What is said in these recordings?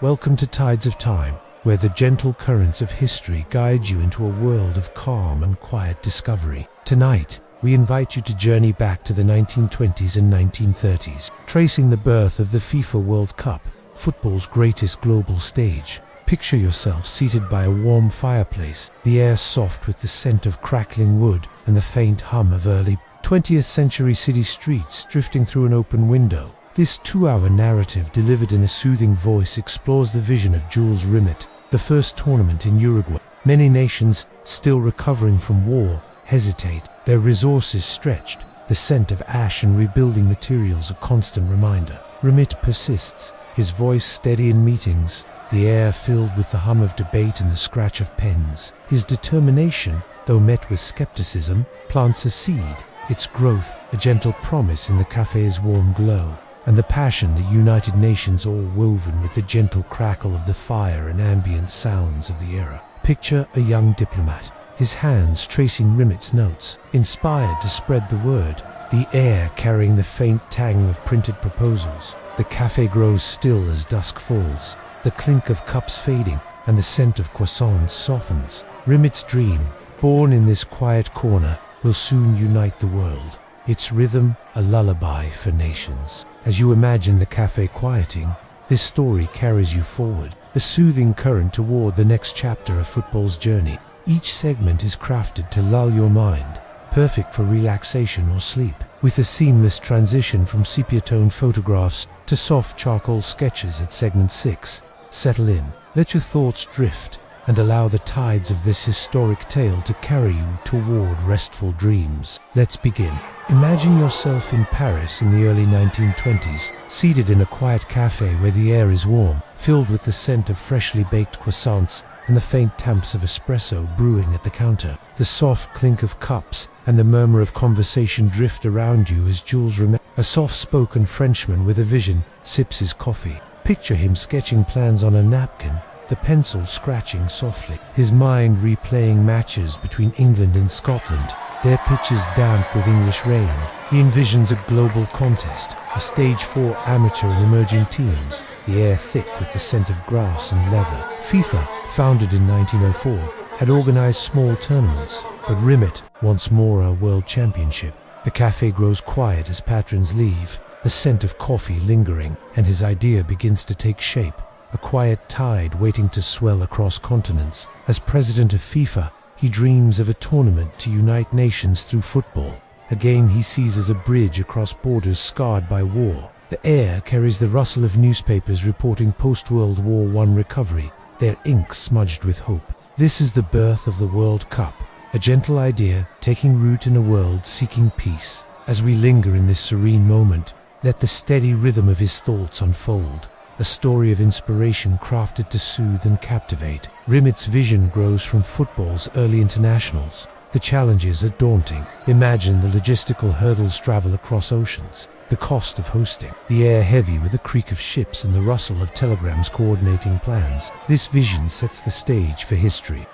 Welcome to Tides of Time, where the gentle currents of history guide you into a world of calm and quiet discovery. Tonight, we invite you to journey back to the 1920s and 1930s, tracing the birth of the FIFA World Cup, football's greatest global stage. Picture yourself seated by a warm fireplace, the air soft with the scent of crackling wood and the faint hum of early 20th century city streets drifting through an open window. This 2-hour narrative, delivered in a soothing voice, explores the vision of Jules Rimet, the first tournament in Uruguay. Many nations, still recovering from war, hesitate, their resources stretched, the scent of ash and rebuilding materials a constant reminder. Rimet persists, his voice steady in meetings, the air filled with the hum of debate and the scratch of pens. His determination, though met with skepticism, plants a seed, its growth a gentle promise in the cafe's warm glow, and the passion the United Nations, all woven with the gentle crackle of the fire and ambient sounds of the era. Picture a young diplomat, his hands tracing Rimet's notes, inspired to spread the word, the air carrying the faint tang of printed proposals. The cafe grows still as dusk falls, the clink of cups fading, and the scent of croissants softens. Rimet's dream, born in this quiet corner, will soon unite the world, its rhythm a lullaby for nations. As you imagine the cafe quieting, this story carries you forward, a soothing current toward the next chapter of football's journey. Each segment is crafted to lull your mind, perfect for relaxation or sleep, with a seamless transition from sepia-toned photographs to soft charcoal sketches at segment 6. Settle in, let your thoughts drift, and allow the tides of this historic tale to carry you toward restful dreams. Let's begin. Imagine yourself in Paris in the early 1920s, seated in a quiet cafe where the air is warm, filled with the scent of freshly baked croissants and the faint taps of espresso brewing at the counter. The soft clink of cups and the murmur of conversation drift around you as Jules Rimet, a soft-spoken Frenchman with a vision, sips his coffee. Picture him sketching plans on a napkin, the pencil scratching softly, his mind replaying matches between England and Scotland, their pitches damp with English rain. He envisions a global contest, a stage for amateur and emerging teams, the air thick with the scent of grass and leather. FIFA, founded in 1904, had organized small tournaments, but Rimet wants more a world championship. The cafe grows quiet as patrons leave, the scent of coffee lingering, and his idea begins to take shape, a quiet tide waiting to swell across continents. As president of FIFA, he dreams of a tournament to unite nations through football, a game he sees as a bridge across borders scarred by war. The air carries the rustle of newspapers reporting post-World War I recovery, their ink smudged with hope. This is the birth of the World Cup, a gentle idea taking root in a world seeking peace. As we linger in this serene moment, let the steady rhythm of his thoughts unfold, a story of inspiration crafted to soothe and captivate. Rimet's vision grows from football's early internationals. The challenges are daunting. Imagine the logistical hurdles travel across oceans, the cost of hosting, the air heavy with the creak of ships and the rustle of telegrams coordinating plans. This vision sets the stage for history.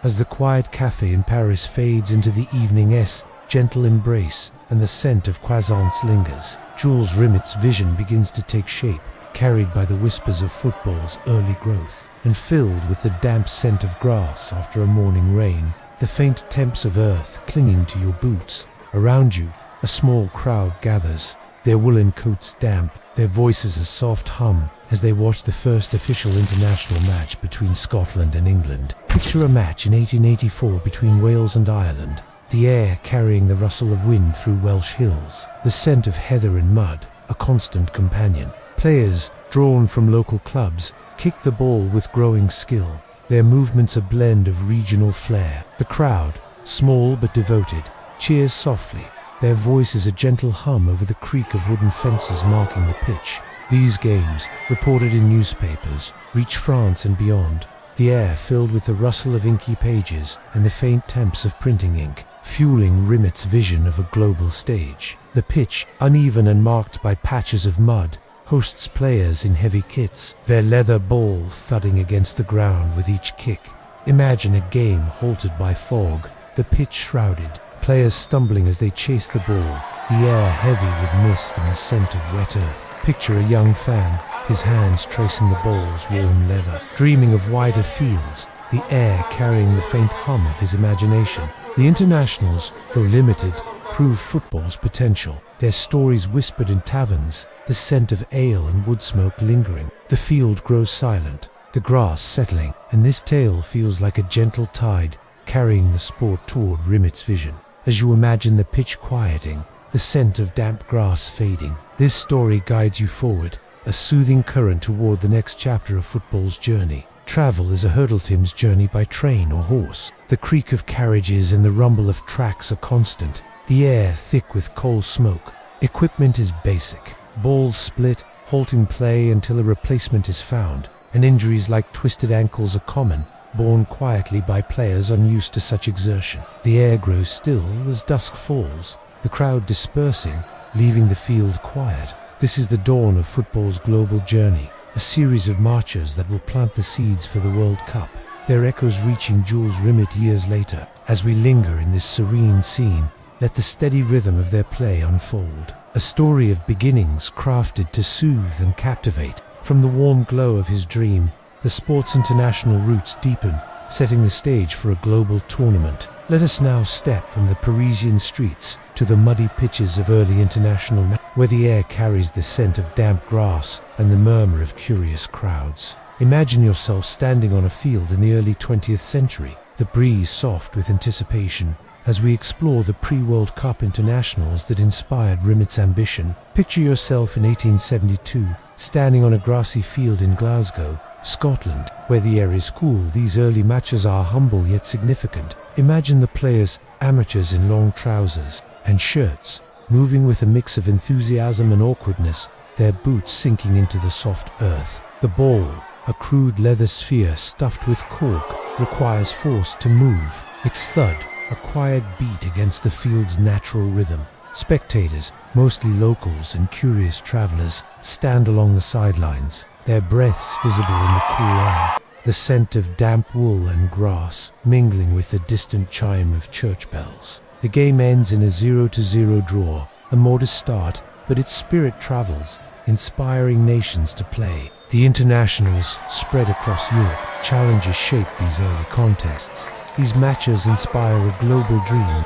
As the quiet cafe in Paris fades into the evening's gentle embrace and the scent of croissants lingers, Jules Rimet's vision begins to take shape, carried by the whispers of football's early growth, and filled with the damp scent of grass after a morning rain, the faint temps of earth clinging to your boots. Around you, a small crowd gathers, their woolen coats damp, their voices a soft hum as they watch the first official international match between Scotland and England. Picture a match in 1884 between Wales and Ireland, the air carrying the rustle of wind through Welsh hills, the scent of heather and mud, a constant companion. Players, drawn from local clubs, kick the ball with growing skill, their movements a blend of regional flair. The crowd, small but devoted, cheers softly, their voices a gentle hum over the creak of wooden fences marking the pitch. These games, reported in newspapers, reach France and beyond, the air filled with the rustle of inky pages and the faint temps of printing ink, fueling Rimet's vision of a global stage. The pitch, uneven and marked by patches of mud, hosts players in heavy kits, their leather ball thudding against the ground with each kick. Imagine a game halted by fog, the pitch shrouded, players stumbling as they chase the ball, the air heavy with mist and the scent of wet earth. Picture a young fan, his hands tracing the ball's warm leather, dreaming of wider fields, the air carrying the faint hum of his imagination. The internationals, though limited, prove football's potential, their stories whispered in taverns, the scent of ale and wood smoke lingering. The field grows silent, the grass settling, and this tale feels like a gentle tide carrying the sport toward Rimet's vision. As you imagine the pitch quieting, the scent of damp grass fading, this story guides you forward, a soothing current toward the next chapter of football's journey. Travel is a hurdle-team's journey by train or horse. The creak of carriages and the rumble of tracks are constant, the air thick with coal smoke. Equipment is basic. Balls split, halting play until a replacement is found, and injuries like twisted ankles are common, borne quietly by players unused to such exertion. The air grows still as dusk falls, the crowd dispersing, leaving the field quiet. This is the dawn of football's global journey, a series of marches that will plant the seeds for the World Cup, their echoes reaching Jules Rimet years later. As we linger in this serene scene, let the steady rhythm of their play unfold. A story of beginnings crafted to soothe and captivate. From the warm glow of his dream, the sport's international roots deepen, setting the stage for a global tournament. Let us now step from the Parisian streets to the muddy pitches of early international where the air carries the scent of damp grass and the murmur of curious crowds. Imagine yourself standing on a field in the early 20th century, the breeze soft with anticipation, as we explore the pre-World Cup internationals that inspired Rimet's ambition. Picture yourself in 1872, standing on a grassy field in Glasgow, Scotland, where the air is cool. These early matches are humble yet significant. Imagine the players, amateurs in long trousers and shirts, moving with a mix of enthusiasm and awkwardness, their boots sinking into the soft earth. The ball, a crude leather sphere stuffed with cork, requires force to move. Its thud, a quiet beat against the field's natural rhythm. Spectators, mostly locals and curious travelers, stand along the sidelines, their breaths visible in the cool air, the scent of damp wool and grass mingling with the distant chime of church bells. The game ends in a 0-0 draw, a modest start, but its spirit travels, inspiring nations to play. The internationals spread across Europe. Challenges shape these early contests. These matches inspire a global dream.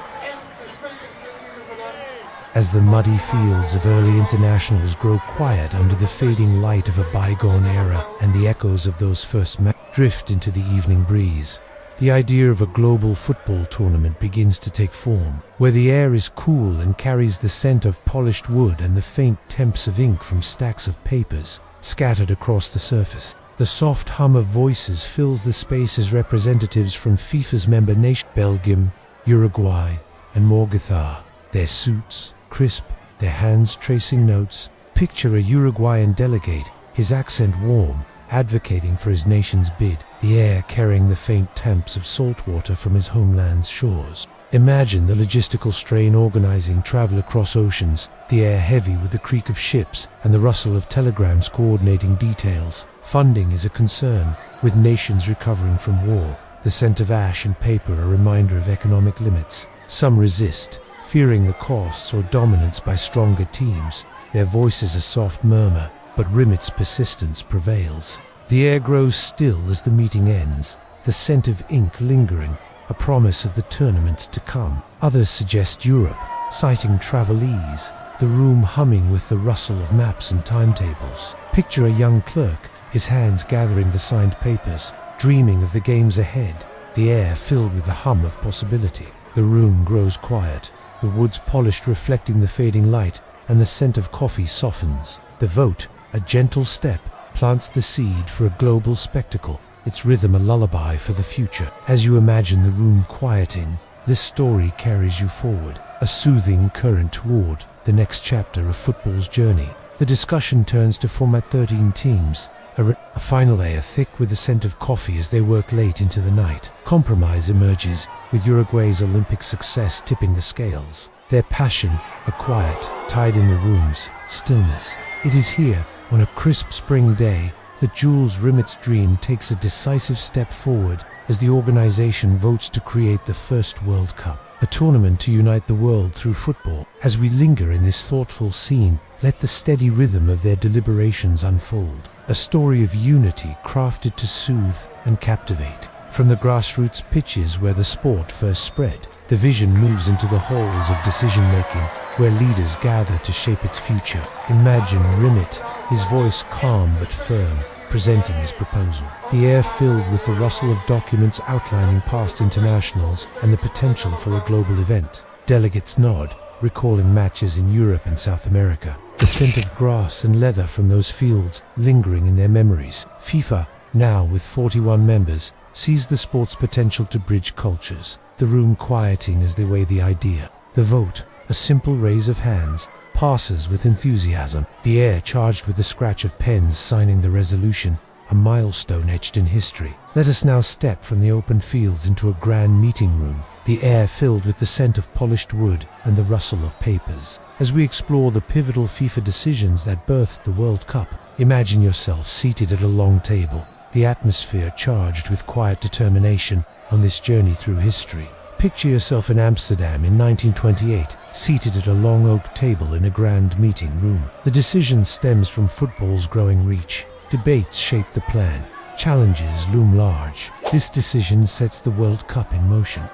As the muddy fields of early internationals grow quiet under the fading light of a bygone era and the echoes of those first matches drift into the evening breeze, the idea of a global football tournament begins to take form, where the air is cool and carries the scent of polished wood and the faint temps of ink from stacks of papers scattered across the surface. The soft hum of voices fills the space as representatives from FIFA's member nations, Belgium, Uruguay, and Morgathar, their suits crisp, their hands tracing notes. Picture a Uruguayan delegate, his accent warm, advocating for his nation's bid, the air carrying the faint temps of salt water from his homeland's shores. Imagine the logistical strain organizing travel across oceans, the air heavy with the creak of ships and the rustle of telegrams coordinating details. Funding is a concern, with nations recovering from war. The scent of ash and paper a reminder of economic limits. Some resist, fearing the costs or dominance by stronger teams, their voices a soft murmur, but Rimet's persistence prevails. The air grows still as the meeting ends, the scent of ink lingering, a promise of the tournaments to come. Others suggest Europe, citing travelese, the room humming with the rustle of maps and timetables. Picture a young clerk, his hands gathering the signed papers, dreaming of the games ahead, the air filled with the hum of possibility. The room grows quiet, the woods polished reflecting the fading light, and the scent of coffee softens. The vote, a gentle step, plants the seed for a global spectacle, its rhythm a lullaby for the future. As you imagine the room quieting, this story carries you forward, a soothing current toward the next chapter of football's journey. The discussion turns to format 13 teams, a final layer thick with the scent of coffee as they work late into the night. Compromise emerges, with Uruguay's Olympic success tipping the scales. Their passion, a quiet, tide in the room's stillness. It is here, on a crisp spring day, that Jules Rimet's dream takes a decisive step forward, as the organization votes to create the first World Cup, a tournament to unite the world through football. As we linger in this thoughtful scene, let the steady rhythm of their deliberations unfold, a story of unity crafted to soothe and captivate. From the grassroots pitches where the sport first spread, the vision moves into the halls of decision-making, where leaders gather to shape its future. Imagine Rimet, his voice calm but firm, presenting his proposal. The air filled with the rustle of documents outlining past internationals and the potential for a global event. Delegates nod, recalling matches in Europe and South America, the scent of grass and leather from those fields lingering in their memories. FIFA, now with 41 members, sees the sport's potential to bridge cultures, the room quieting as they weigh the idea. The vote, a simple raise of hands, passes with enthusiasm, the air charged with the scratch of pens signing the resolution, a milestone etched in history. Let us now step from the open fields into a grand meeting room, the air filled with the scent of polished wood and the rustle of papers. As we explore the pivotal FIFA decisions that birthed the World Cup, imagine yourself seated at a long table, the atmosphere charged with quiet determination on this journey through history. Picture yourself in Amsterdam in 1928, seated at a long oak table in a grand meeting room. The decision stems from football's growing reach. Debates shape the plan. Challenges loom large. This decision sets the World Cup in motion.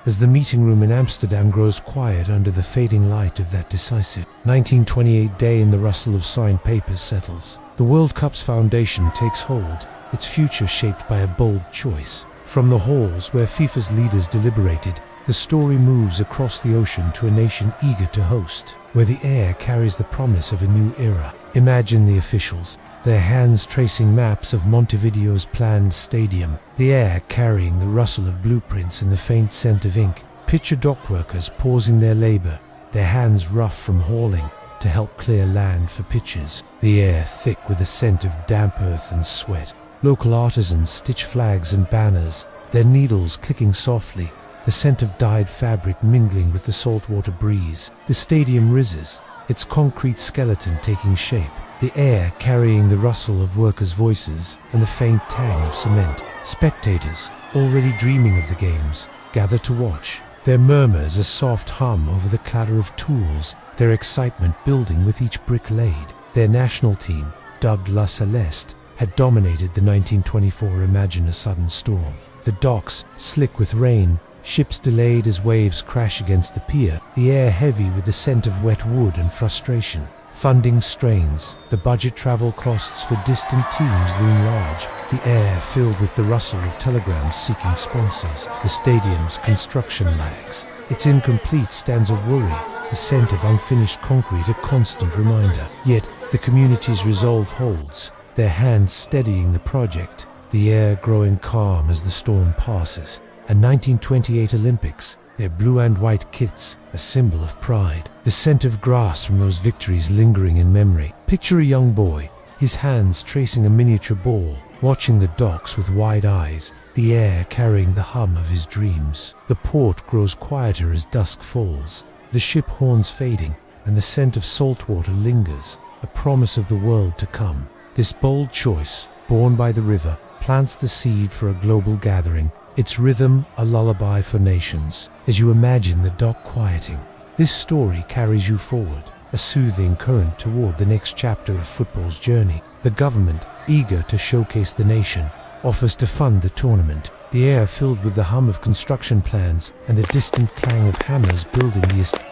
As the meeting room in Amsterdam grows quiet under the fading light of that decisive 1928 day and the rustle of signed papers settles, the World Cup's foundation takes hold, its future shaped by a bold choice. From the halls where FIFA's leaders deliberated, the story moves across the ocean to a nation eager to host, where the air carries the promise of a new era. Imagine the officials, their hands tracing maps of Montevideo's planned stadium, the air carrying the rustle of blueprints and the faint scent of ink. Picture dockworkers pausing their labor, their hands rough from hauling, to help clear land for pitches, the air thick with the scent of damp earth and sweat. Local artisans stitch flags and banners, their needles clicking softly, the scent of dyed fabric mingling with the saltwater breeze. The stadium rises, its concrete skeleton taking shape, the air carrying the rustle of workers' voices and the faint tang of cement. Spectators, already dreaming of the games, gather to watch, their murmurs a soft hum over the clatter of tools, their excitement building with each brick laid. Their national team, dubbed La Celeste, had dominated the 1924 Imagine a Sudden Storm. The docks, slick with rain, ships delayed as waves crash against the pier, the air heavy with the scent of wet wood and frustration. Funding strains, the budget travel costs for distant teams loom large, the air filled with the rustle of telegrams seeking sponsors, the stadium's construction lags. Its incomplete stands a worry, the scent of unfinished concrete a constant reminder. Yet the community's resolve holds, their hands steadying the project, the air growing calm as the storm passes. A 1928 Olympics, their blue and white kits, a symbol of pride, the scent of grass from those victories lingering in memory. Picture a young boy, his hands tracing a miniature ball, watching the docks with wide eyes, the air carrying the hum of his dreams. The port grows quieter as dusk falls, the ship horns fading, and the scent of saltwater lingers, a promise of the world to come. This bold choice, born by the river, plants the seed for a global gathering, its rhythm a lullaby for nations. As you imagine the dock quieting, this story carries you forward, a soothing current toward the next chapter of football's journey. The government, eager to showcase the nation, offers to fund the tournament, the air filled with the hum of construction plans and the distant clang of hammers building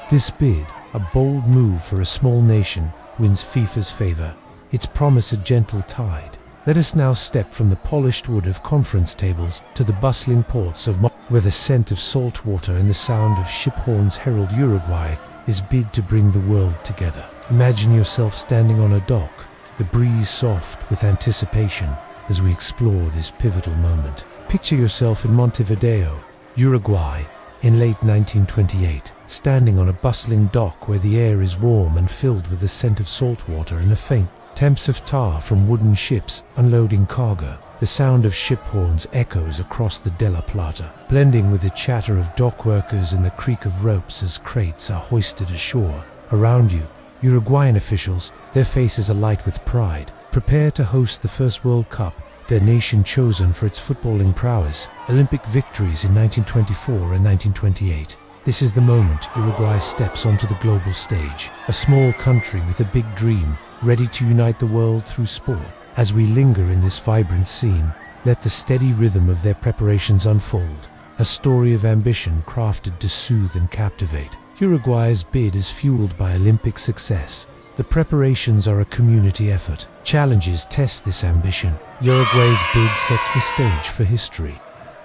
This bid, a bold move for a small nation, wins FIFA's favor, its promise a gentle tide. Let us now step from the polished wood of conference tables to the bustling ports of where the scent of salt water and the sound of ship horns herald Uruguay is bid to bring the world together. Imagine yourself standing on a dock, the breeze soft with anticipation as we explore this pivotal moment. Picture yourself in Montevideo, Uruguay, in late 1928, standing on a bustling dock where the air is warm and filled with the scent of salt water and a faint temps of tar from wooden ships unloading cargo. The sound of ship horns echoes across the De La Plata, blending with the chatter of dock workers and the creak of ropes as crates are hoisted ashore. Around you, Uruguayan officials, their faces alight with pride, prepare to host the first World Cup their nation chosen for its footballing prowess, Olympic victories in 1924 and 1928. This is the moment Uruguay steps onto the global stage, a small country with a big dream, ready to unite the world through sport. As we linger in this vibrant scene, let the steady rhythm of their preparations unfold, a story of ambition crafted to soothe and captivate. Uruguay's bid is fueled by Olympic success. The preparations are a community effort. Challenges test this ambition. Uruguay's bid sets the stage for history.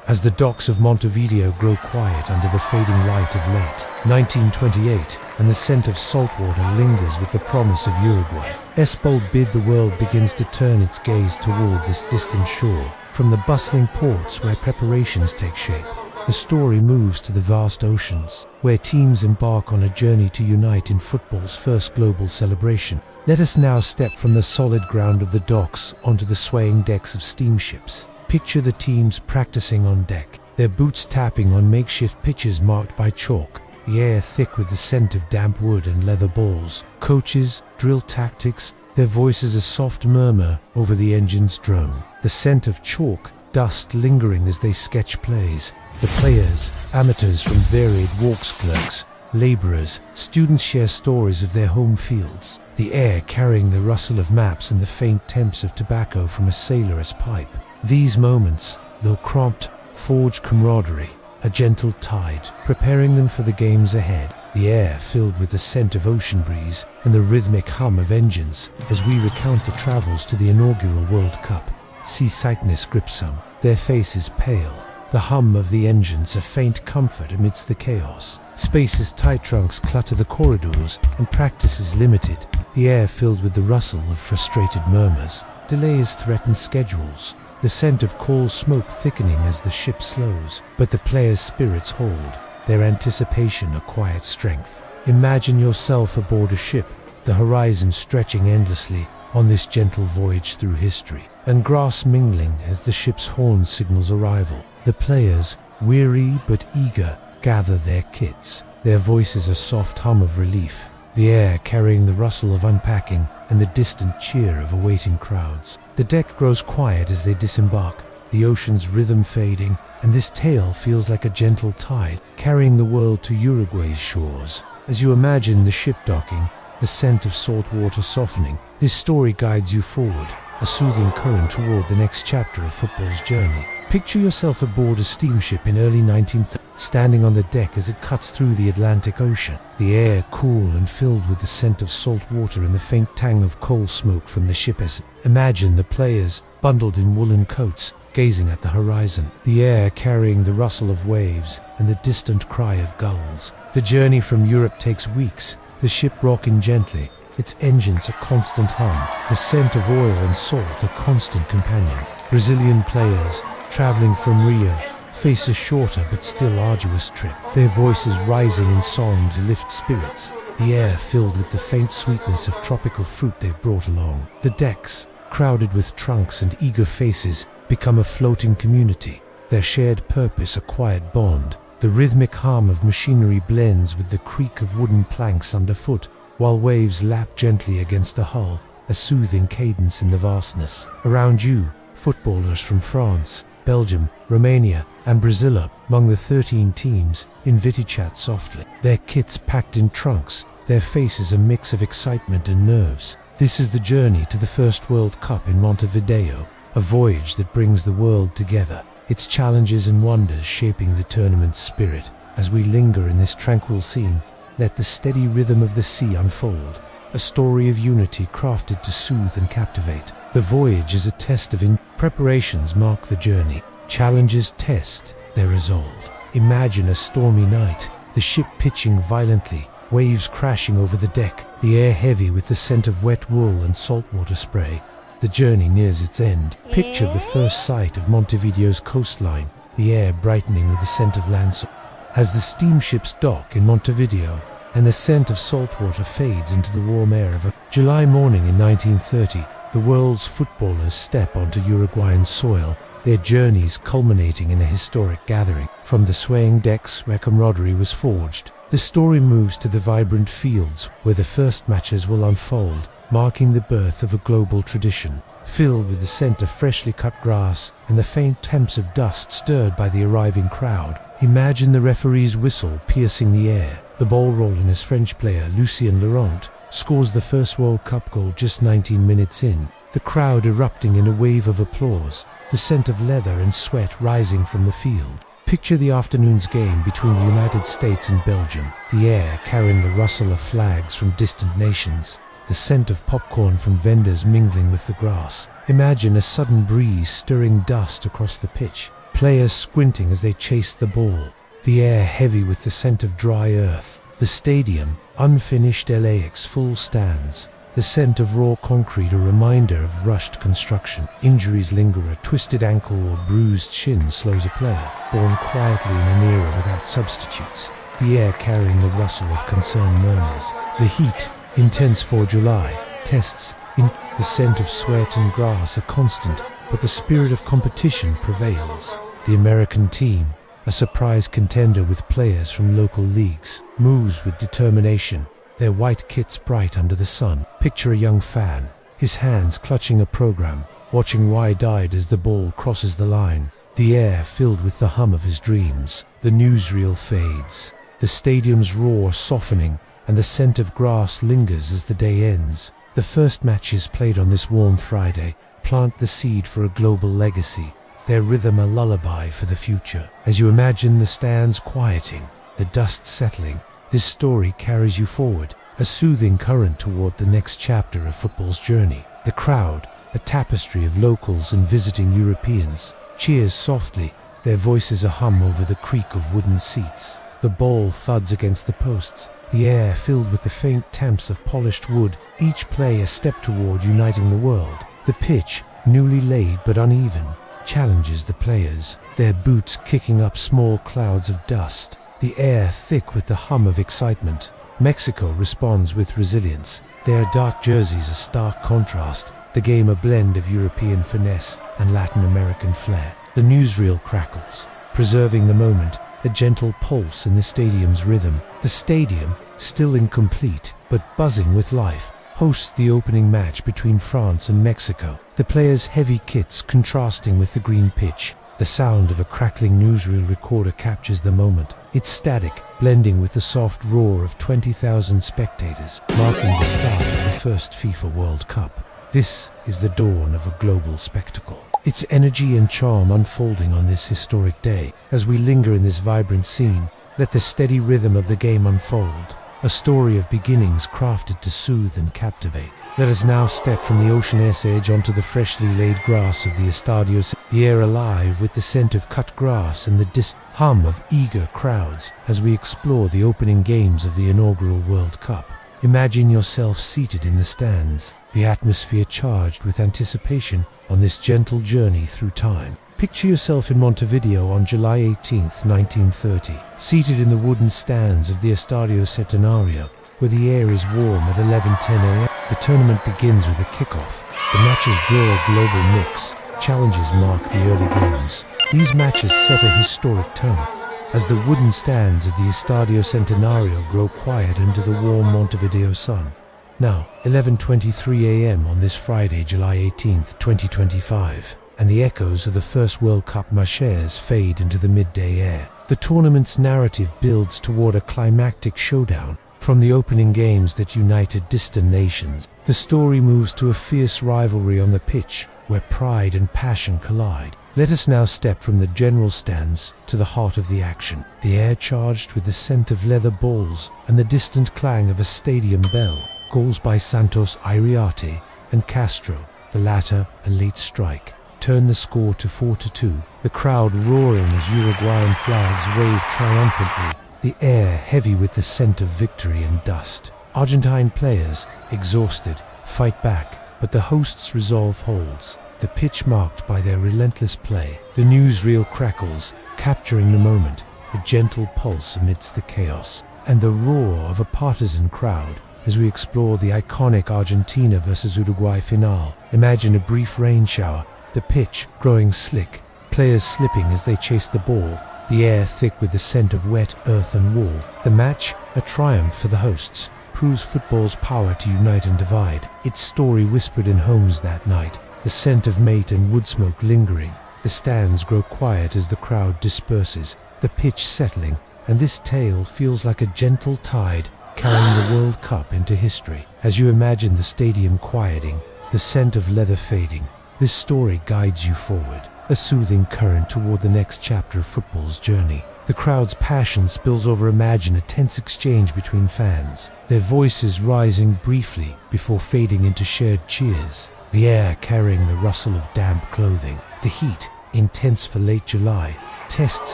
As the docks of Montevideo grow quiet under the fading light of late 1928, and the scent of saltwater lingers with the promise of Uruguay's bold bid, the world begins to turn its gaze toward this distant shore. From the bustling ports where preparations take shape, the story moves to the vast oceans, where teams embark on a journey to unite in football's first global celebration. Let us now step from the solid ground of the docks onto the swaying decks of steamships. Picture the teams practicing on deck, their boots tapping on makeshift pitches marked by chalk, the air thick with the scent of damp wood and leather balls. Coaches drill tactics, their voices a soft murmur over the engine's drone. The scent of chalk, dust lingering as they sketch plays. The players, amateurs from varied walks, clerks, laborers, students share stories of their home fields, the air carrying the rustle of maps and the faint temps of tobacco from a sailor's pipe. These moments, though cramped, forge camaraderie, a gentle tide, preparing them for the games ahead. The air filled with the scent of ocean breeze and the rhythmic hum of engines as we recount the travels to the inaugural World Cup. Seasickness grips some, their faces pale. The hum of the engines a faint comfort amidst the chaos. Space's tight trunks clutter the corridors and practice is limited, the air filled with the rustle of frustrated murmurs. Delays threaten schedules, the scent of coal smoke thickening as the ship slows, but the players' spirits hold, their anticipation a quiet strength. Imagine yourself aboard a ship, the horizon stretching endlessly on this gentle voyage through history, and grass mingling as the ship's horn signals arrival. The players, weary but eager, gather their kits, their voices a soft hum of relief, the air carrying the rustle of unpacking and the distant cheer of awaiting crowds. The deck grows quiet as they disembark, the ocean's rhythm fading, and this tale feels like a gentle tide carrying the world to Uruguay's shores. As you imagine the ship docking, the scent of salt water softening, this story guides you forward, a soothing current toward the next chapter of football's journey. Picture yourself aboard a steamship in early 1930s, standing on the deck as it cuts through the Atlantic Ocean, the air cool and filled with the scent of salt water and the faint tang of coal smoke from the ship. Imagine the players, bundled in woolen coats, gazing at the horizon, the air carrying the rustle of waves and the distant cry of gulls. The journey from Europe takes weeks, the ship rocking gently, its engines a constant hum, the scent of oil and salt a constant companion. Brazilian players, traveling from Rio, face a shorter but still arduous trip, their voices rising in song to lift spirits, the air filled with the faint sweetness of tropical fruit they've brought along. The decks, crowded with trunks and eager faces, become a floating community, their shared purpose a quiet bond. The rhythmic hum of machinery blends with the creak of wooden planks underfoot, while waves lap gently against the hull, a soothing cadence in the vastness. Around you, footballers from France, Belgium, Romania, and Brazil among the 13 teams inviti-chat softly, their kits packed in trunks, their faces a mix of excitement and nerves. This is the journey to the first World Cup in Montevideo, a voyage that brings the world together, its challenges and wonders shaping the tournament's spirit. As we linger in this tranquil scene, let the steady rhythm of the sea unfold, a story of unity crafted to soothe and captivate. The voyage is a test of preparations mark the journey. Challenges test their resolve. Imagine a stormy night, the ship pitching violently, waves crashing over the deck, the air heavy with the scent of wet wool and saltwater spray. The journey nears its end. Picture the first sight of Montevideo's coastline, the air brightening with the scent of land salt. As the steamships dock in Montevideo, and the scent of saltwater fades into the warm air of a July morning in 1930, the world's footballers step onto Uruguayan soil, their journeys culminating in a historic gathering. From the swaying decks where camaraderie was forged, the story moves to the vibrant fields where the first matches will unfold, marking the birth of a global tradition. Filled with the scent of freshly cut grass and the faint temps of dust stirred by the arriving crowd, imagine the referee's whistle piercing the air. The ball rolling as French player Lucien Laurent scores the first World Cup goal just 19 minutes in, the crowd erupting in a wave of applause, the scent of leather and sweat rising from the field. Picture the afternoon's game between the United States and Belgium, the air carrying the rustle of flags from distant nations, the scent of popcorn from vendors mingling with the grass. Imagine a sudden breeze stirring dust across the pitch, players squinting as they chase the ball, the air heavy with the scent of dry earth, the stadium, unfinished LAX full stands, the scent of raw concrete a reminder of rushed construction. Injuries linger, a twisted ankle or bruised shin slows a player, born quietly in an era without substitutes, the air carrying the rustle of concerned murmurs. The heat, intense for July, tests in the scent of sweat and grass are constant, but the spirit of competition prevails. The American team, a surprise contender with players from local leagues, moves with determination, their white kits bright under the sun. Picture a young fan, his hands clutching a program, watching wide-eyed as the ball crosses the line, the air filled with the hum of his dreams. The newsreel fades, the stadium's roar softening, and the scent of grass lingers as the day ends. The first matches played on this warm Friday plant the seed for a global legacy, their rhythm a lullaby for the future. As you imagine the stands quieting, the dust settling, this story carries you forward, a soothing current toward the next chapter of football's journey. The crowd, a tapestry of locals and visiting Europeans, cheers softly, their voices a hum over the creak of wooden seats. The ball thuds against the posts, the air filled with the faint temps of polished wood, each play a step toward uniting the world. The pitch, newly laid but uneven, challenges the players, their boots kicking up small clouds of dust, the air thick with the hum of excitement. Mexico responds with resilience, their dark jerseys a stark contrast, the game a blend of European finesse and Latin American flair. The newsreel crackles, preserving the moment, a gentle pulse in the stadium's rhythm. The stadium, still incomplete but buzzing with life, hosts the opening match between France and Mexico, the players' heavy kits contrasting with the green pitch. The sound of a crackling newsreel recorder captures the moment, its static blending with the soft roar of 20,000 spectators, marking the start of the first FIFA World Cup. This is the dawn of a global spectacle, its energy and charm unfolding on this historic day. As we linger in this vibrant scene, let the steady rhythm of the game unfold, a story of beginnings crafted to soothe and captivate. Let us now step from the ocean-air's edge onto the freshly laid grass of the Estadio, the air alive with the scent of cut grass and the distant hum of eager crowds as we explore the opening games of the inaugural World Cup. Imagine yourself seated in the stands, the atmosphere charged with anticipation on this gentle journey through time. Picture yourself in Montevideo on July 18, 1930, seated in the wooden stands of the Estadio Centenario, where the air is warm at 11:10 a.m. The tournament begins with a kickoff. The matches draw a global mix. Challenges mark the early games. These matches set a historic tone, as the wooden stands of the Estadio Centenario grow quiet under the warm Montevideo sun. Now, 11:23 a.m. on this Friday, July 18, 2025, and the echoes of the first World Cup matches fade into the midday air. The tournament's narrative builds toward a climactic showdown. From the opening games that united distant nations, the story moves to a fierce rivalry on the pitch, where pride and passion collide. Let us now step from the general stands to the heart of the action, the air charged with the scent of leather balls and the distant clang of a stadium bell. Goals by Santos Iriarte and Castro, the latter a late strike, turn the score to 4-2. The crowd roaring as Uruguayan flags wave triumphantly, the air heavy with the scent of victory and dust. Argentine players, exhausted, fight back, but the hosts' resolve holds, the pitch marked by their relentless play. The newsreel crackles, capturing the moment, a gentle pulse amidst the chaos, and the roar of a partisan crowd as we explore the iconic Argentina versus Uruguay finale. Imagine a brief rain shower, the pitch growing slick, players slipping as they chase the ball, the air thick with the scent of wet earth and wall. The match, a triumph for the hosts, proves football's power to unite and divide. Its story whispered in homes that night, the scent of mate and wood smoke lingering. The stands grow quiet as the crowd disperses, the pitch settling, and this tale feels like a gentle tide carrying the World Cup into history. As you imagine the stadium quieting, the scent of leather fading, this story guides you forward, a soothing current toward the next chapter of football's journey. The crowd's passion spills over. Imagine a tense exchange between fans, their voices rising briefly before fading into shared cheers, the air carrying the rustle of damp clothing. The heat, intense for late July, tests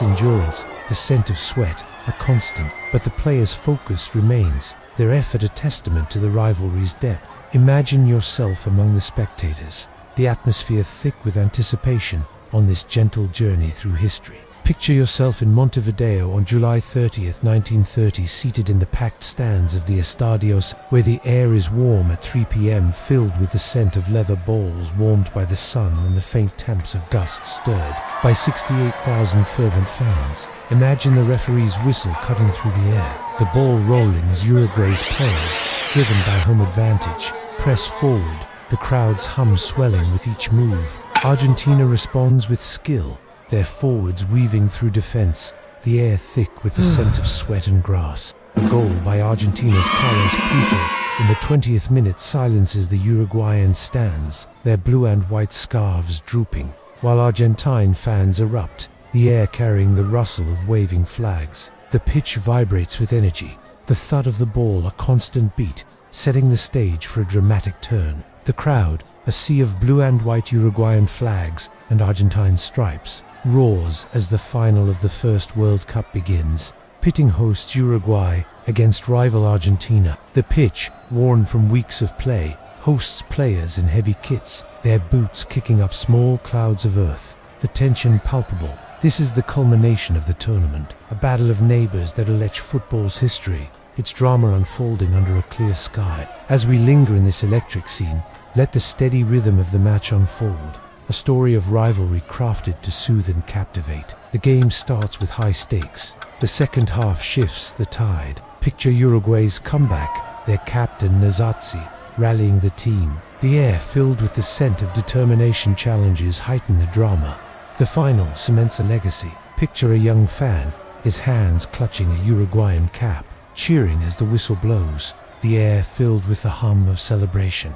endurance, the scent of sweat, a constant, but the players' focus remains, their effort a testament to the rivalry's depth. Imagine yourself among the spectators, the atmosphere thick with anticipation on this gentle journey through history. Picture yourself in Montevideo on July 30th, 1930, seated in the packed stands of the Estadios, where the air is warm at 3 p.m., filled with the scent of leather balls warmed by the sun and the faint taps of dust stirred by 68,000 fervent fans. Imagine the referee's whistle cutting through the air, the ball rolling as Uruguay's players, driven by home advantage, press forward, the crowd's hum swelling with each move. Argentina responds with skill, their forwards weaving through defense, the air thick with the scent of sweat and grass. A goal by Argentina's Carlos Puzo in the 20th minute silences the Uruguayan stands, their blue and white scarves drooping, while Argentine fans erupt, the air carrying the rustle of waving flags. The pitch vibrates with energy, the thud of the ball a constant beat, setting the stage for a dramatic turn. The crowd, a sea of blue and white Uruguayan flags and Argentine stripes, roars as the final of the first World Cup begins, pitting hosts Uruguay against rival Argentina. The pitch, worn from weeks of play, hosts players in heavy kits, their boots kicking up small clouds of earth, the tension palpable. This is the culmination of the tournament, a battle of neighbors that'll etch football's history, its drama unfolding under a clear sky. As we linger in this electric scene, let the steady rhythm of the match unfold, a story of rivalry crafted to soothe and captivate. The game starts with high stakes. The second half shifts the tide. Picture Uruguay's comeback, their captain Nazatsi rallying the team. The air filled with the scent of determination challenges heighten the drama. The final cements a legacy. Picture a young fan, his hands clutching a Uruguayan cap, cheering as the whistle blows, the air filled with the hum of celebration.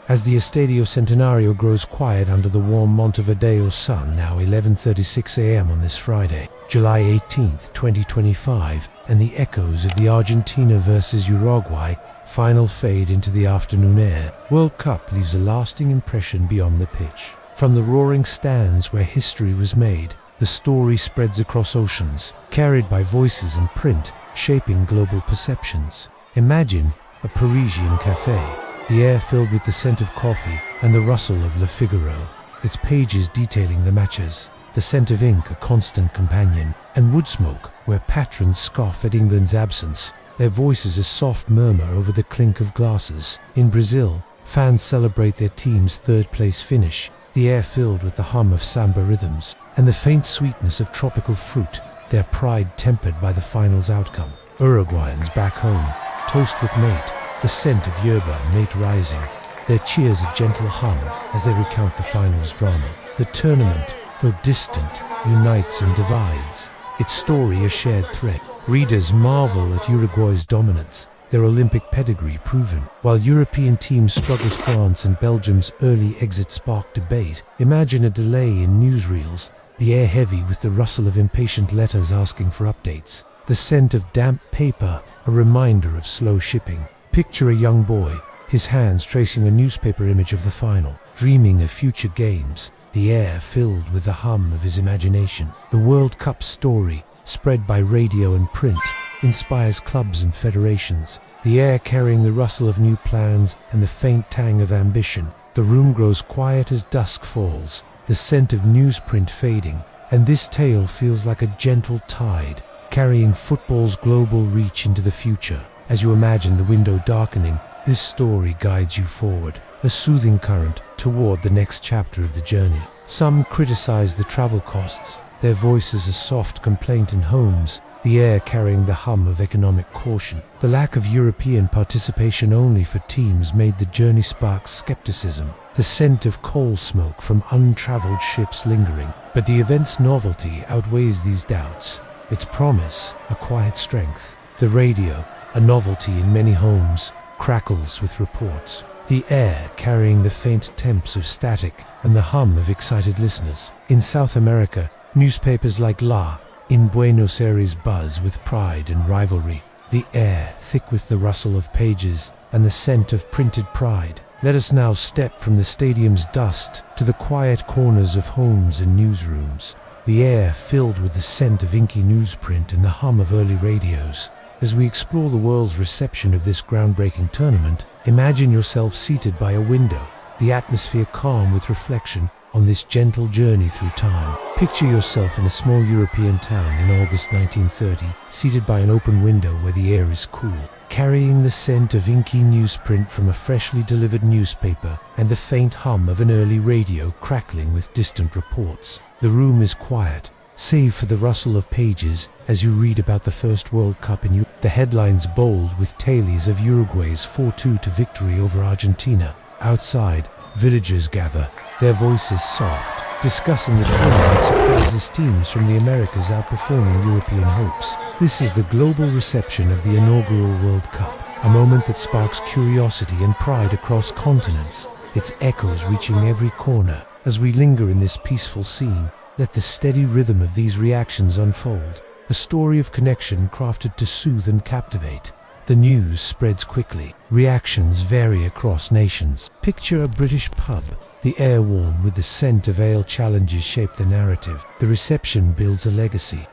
As the Estadio Centenario grows quiet under the warm Montevideo sun, now 11:36 a.m. on this Friday, July 18th, 2025, and the echoes of the Argentina versus Uruguay final fade into the afternoon air, World Cup leaves a lasting impression beyond the pitch. From the roaring stands where history was made, the story spreads across oceans, carried by voices and print, shaping global perceptions. Imagine a Parisian cafe, the air filled with the scent of coffee and the rustle of Le Figaro, its pages detailing the matches, the scent of ink a constant companion, and wood smoke where patrons scoff at England's absence, their voices a soft murmur over the clink of glasses. In Brazil, fans celebrate their team's third-place finish, the air filled with the hum of samba rhythms and the faint sweetness of tropical fruit, their pride tempered by the final's outcome. Uruguayans back home toast with mate, the scent of yerba mate rising, their cheers a gentle hum as they recount the final's drama. The tournament, though distant, unites and divides, its story a shared thread. Readers marvel at Uruguay's dominance, their Olympic pedigree proven. While European teams struggle, France and Belgium's early exit sparked debate. Imagine a delay in newsreels, the air heavy with the rustle of impatient letters asking for updates, the scent of damp paper, a reminder of slow shipping. Picture a young boy, his hands tracing a newspaper image of the final, dreaming of future games, the air filled with the hum of his imagination. The World Cup story, spread by radio and print, inspires clubs and federations, the air carrying the rustle of new plans and the faint tang of ambition. The room grows quiet as dusk falls, the scent of newsprint fading, and this tale feels like a gentle tide, carrying football's global reach into the future. As you imagine the window darkening, this story guides you forward, a soothing current toward the next chapter of the journey. Some criticize the travel costs, their voices a soft complaint in homes, the air carrying the hum of economic caution. The lack of European participation only for teams made the journey spark skepticism, the scent of coal smoke from untraveled ships lingering. But the event's novelty outweighs these doubts. Its promise, a quiet strength. The radio, a novelty in many homes, crackles with reports. The air carrying the faint temps of static and the hum of excited listeners. In South America, newspapers like La in Buenos Aires buzz with pride and rivalry. The air thick with the rustle of pages and the scent of printed pride. Let us now step from the stadium's dust to the quiet corners of homes and newsrooms. The air filled with the scent of inky newsprint and the hum of early radios. As we explore the world's reception of this groundbreaking tournament, imagine yourself seated by a window, the atmosphere calm with reflection on this gentle journey through time. Picture yourself in a small European town in August 1930, seated by an open window where the air is cool, carrying the scent of inky newsprint from a freshly delivered newspaper and the faint hum of an early radio crackling with distant reports. The room is quiet, save for the rustle of pages as you read about the first World Cup in Europe. The headlines bold with tales of Uruguay's 4-2 victory over Argentina. Outside, villagers gather, their voices soft, discussing the tournament surprises teams from the Americas outperforming European hopes. This is the global reception of the inaugural World Cup, a moment that sparks curiosity and pride across continents, its echoes reaching every corner. As we linger in this peaceful scene, let the steady rhythm of these reactions unfold, a story of connection crafted to soothe and captivate. The news spreads quickly. Reactions vary across nations. Picture a British pub. The air warm with the scent of ale challenges shape the narrative. The reception builds a legacy.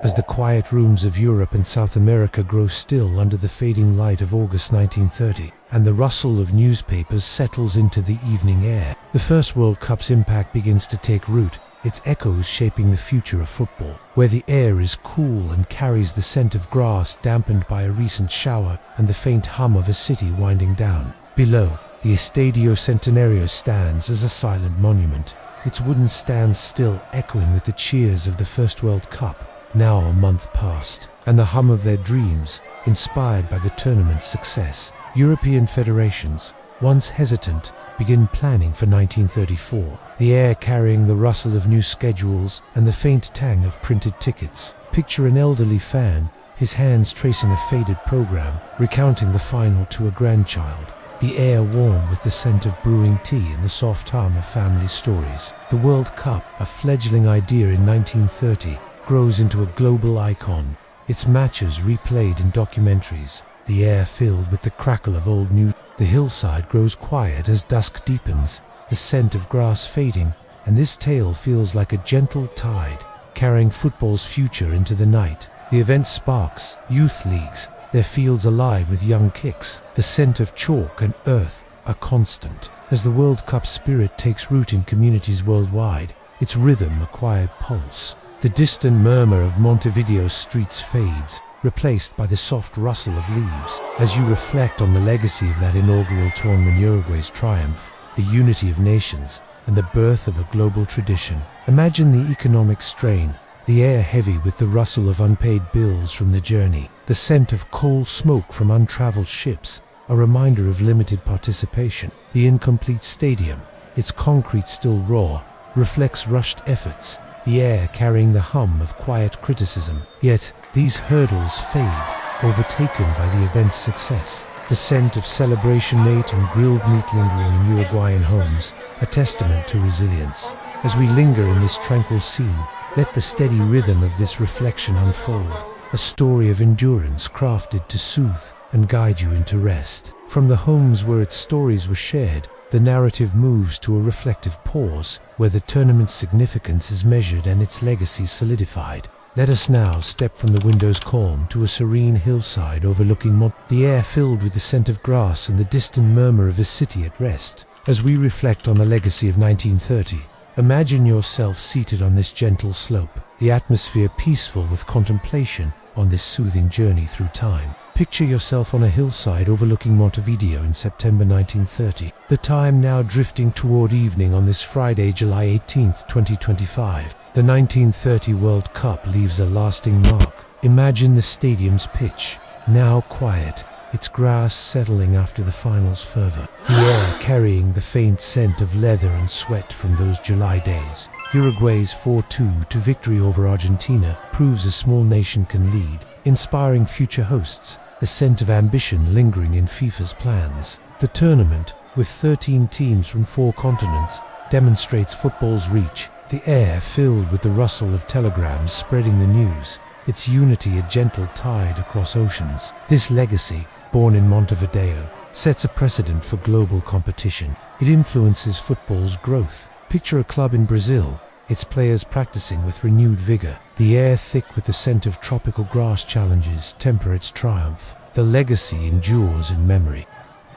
As the quiet rooms of Europe and South America grow still under the fading light of August 1930, and the rustle of newspapers settles into the evening air, the first World Cup's impact begins to take root, its echoes shaping the future of football, where the air is cool and carries the scent of grass dampened by a recent shower and the faint hum of a city winding down. Below, the Estadio Centenario stands as a silent monument, its wooden stands still echoing with the cheers of the first World Cup, now a month past, and the hum of their dreams, inspired by the tournament's success. European federations, once hesitant, begin planning for 1934, the air carrying the rustle of new schedules and the faint tang of printed tickets. Picture an elderly fan, his hands tracing a faded program, recounting the final to a grandchild, the air warm with the scent of brewing tea and the soft hum of family stories. The World Cup, a fledgling idea in 1930, grows into a global icon, its matches replayed in documentaries, the air filled with the crackle of old news. The hillside grows quiet as dusk deepens, the scent of grass fading, and this tale feels like a gentle tide, carrying football's future into the night. The event sparks youth leagues, their fields alive with young kicks. The scent of chalk and earth are constant. As the World Cup spirit takes root in communities worldwide, its rhythm a quiet pulse. The distant murmur of Montevideo's streets fades, replaced by the soft rustle of leaves. As you reflect on the legacy of that inaugural tournament, Uruguay's triumph, the unity of nations, and the birth of a global tradition, imagine the economic strain, the air heavy with the rustle of unpaid bills from the journey, the scent of coal smoke from untraveled ships, a reminder of limited participation. The incomplete stadium, its concrete still raw, reflects rushed efforts, the air carrying the hum of quiet criticism. Yet, these hurdles fade, overtaken by the event's success. The scent of celebration meat and grilled meat lingering in Uruguayan homes, a testament to resilience. As we linger in this tranquil scene, let the steady rhythm of this reflection unfold, a story of endurance crafted to soothe and guide you into rest. From the homes where its stories were shared, the narrative moves to a reflective pause, where the tournament's significance is measured and its legacy solidified. Let us now step from the window's calm to a serene hillside overlooking the air filled with the scent of grass and the distant murmur of a city at rest. As we reflect on the legacy of 1930, imagine yourself seated on this gentle slope, the atmosphere peaceful with contemplation on this soothing journey through time. Picture yourself on a hillside overlooking Montevideo in September 1930, the time now drifting toward evening on this Friday, July 18, 2025. The 1930 World Cup leaves a lasting mark, Imagine the stadium's pitch, now quiet, its grass settling after the final's fervor, the air carrying the faint scent of leather and sweat from those July days. Uruguay's 4-2 victory over Argentina proves a small nation can lead, inspiring future hosts, a scent of ambition lingering in FIFA's plans. The tournament, with 13 teams from 4 continents, demonstrates football's reach, the air filled with the rustle of telegrams spreading the news, its unity a gentle tide across oceans. This legacy, born in Montevideo, sets a precedent for global competition. It influences football's growth. Picture a club in Brazil, its players practicing with renewed vigor. The air thick with the scent of tropical grass challenges temper its triumph. The legacy endures in memory.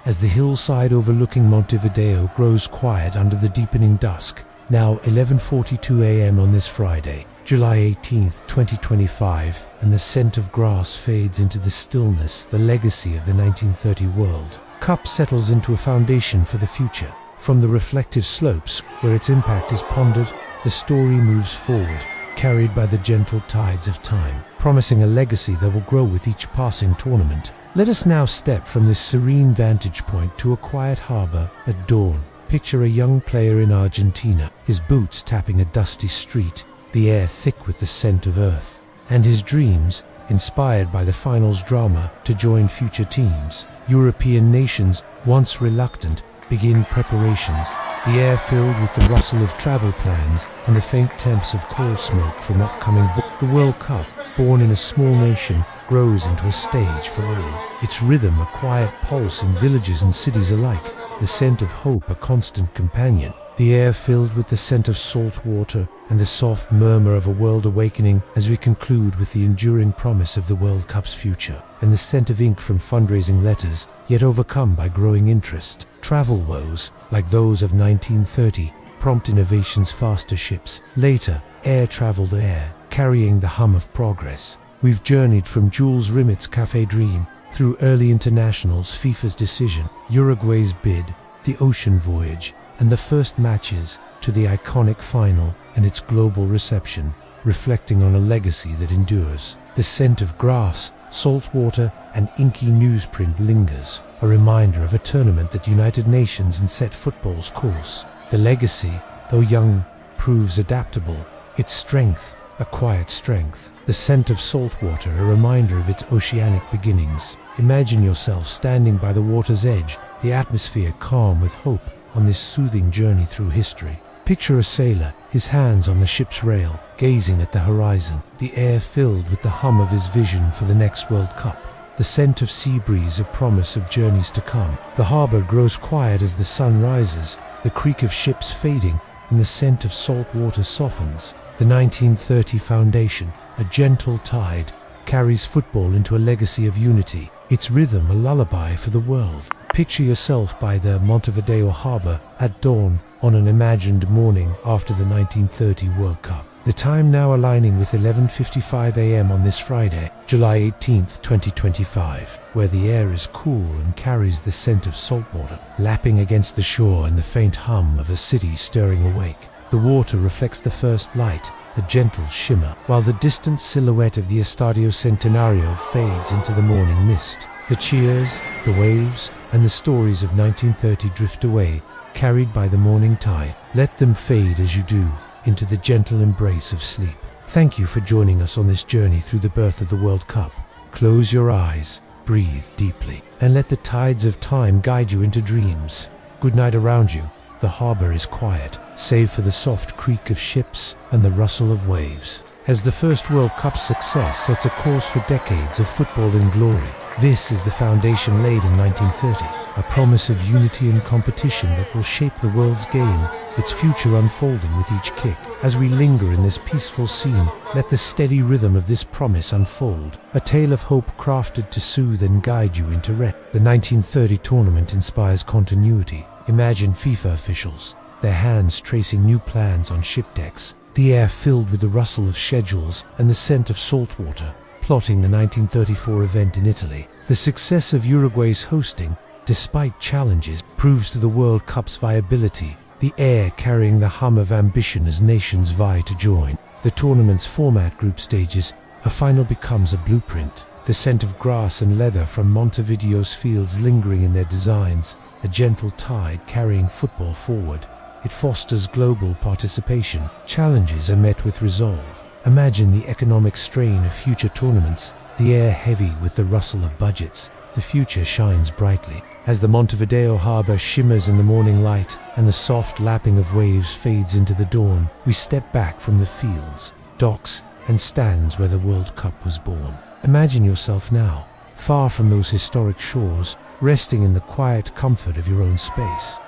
As the hillside overlooking Montevideo grows quiet under the deepening dusk, now 11:42 a.m. on this Friday, July 18th, 2025, and the scent of grass fades into the stillness, the legacy of the 1930 World Cup settles into a foundation for the future. From the reflective slopes, where its impact is pondered, the story moves forward, carried by the gentle tides of time, promising a legacy that will grow with each passing tournament. Let us now step from this serene vantage point to a quiet harbor at dawn. Picture a young player in Argentina, his boots tapping a dusty street, the air thick with the scent of earth, and his dreams, inspired by the finals drama, to join future teams. European nations, once reluctant, begin preparations, the air filled with the rustle of travel plans and the faint temps of coal smoke from upcoming The World Cup, born in a small nation, grows into a stage for all. Its rhythm a quiet pulse in villages and cities alike, the scent of hope a constant companion, the air filled with the scent of salt water and the soft murmur of a world awakening as we conclude with the enduring promise of the World Cup's future, and the scent of ink from fundraising letters, yet overcome by growing interest. Travel woes, like those of 1930, prompt innovation's faster ships. Later, air traveled air, carrying the hum of progress. We've journeyed from Jules Rimet's Café Dream, through early internationals, FIFA's decision, Uruguay's bid, the ocean voyage, and the first matches, to the iconic final and its global reception, reflecting on a legacy that endures. The scent of grass, salt water, and inky newsprint lingers, a reminder of a tournament that united nations and set football's course. The legacy, though young, proves adaptable, its strength, a quiet strength. The scent of salt water, a reminder of its oceanic beginnings. Imagine yourself standing by the water's edge, the atmosphere calm with hope on this soothing journey through history. Picture a sailor, his hands on the ship's rail, gazing at the horizon, the air filled with the hum of his vision for the next World Cup. The scent of sea breeze a promise of journeys to come. The harbor grows quiet as the sun rises, the creak of ships fading, and the scent of salt water softens. The 1930 foundation, a gentle tide, carries football into a legacy of unity, its rhythm a lullaby for the world. Picture yourself by the Montevideo harbor at dawn on an imagined morning after the 1930 World Cup. The time now aligning with 11:55 a.m. on this Friday, July 18th, 2025, where the air is cool and carries the scent of saltwater, lapping against the shore and the faint hum of a city stirring awake. The water reflects the first light, a gentle shimmer, while the distant silhouette of the Estadio Centenario fades into the morning mist. The cheers, the waves, and the stories of 1930 drift away, carried by the morning tide. Let them fade as you do, into the gentle embrace of sleep. Thank you for joining us on this journey through the birth of the World Cup. Close your eyes, breathe deeply, and let the tides of time guide you into dreams. Good night around you. The harbor is quiet, save for the soft creak of ships and the rustle of waves, as the first World Cup success sets a course for decades of football in glory. This is the foundation laid in 1930, a promise of unity and competition that will shape the world's game, its future unfolding with each kick. As we linger in this peaceful scene, let the steady rhythm of this promise unfold, a tale of hope crafted to soothe and guide you into rest. The 1930 tournament inspires continuity. Imagine FIFA officials, their hands tracing new plans on ship decks, the air filled with the rustle of schedules and the scent of salt water, plotting the 1934 event in Italy. The success of Uruguay's hosting, despite challenges, proves to the World Cup's viability, the air carrying the hum of ambition as nations vie to join. The tournament's format, group stages, A final becomes a blueprint, the scent of grass and leather from Montevideo's fields lingering in their designs, a gentle tide carrying football forward. It fosters global participation. Challenges are met with resolve. Imagine the economic strain of future tournaments, the air heavy with the rustle of budgets. The future shines brightly. As the Montevideo harbor shimmers in the morning light and the soft lapping of waves fades into the dawn, we step back from the fields, docks, and stands where the World Cup was born. Imagine yourself now, far from those historic shores, resting in the quiet comfort of your own space.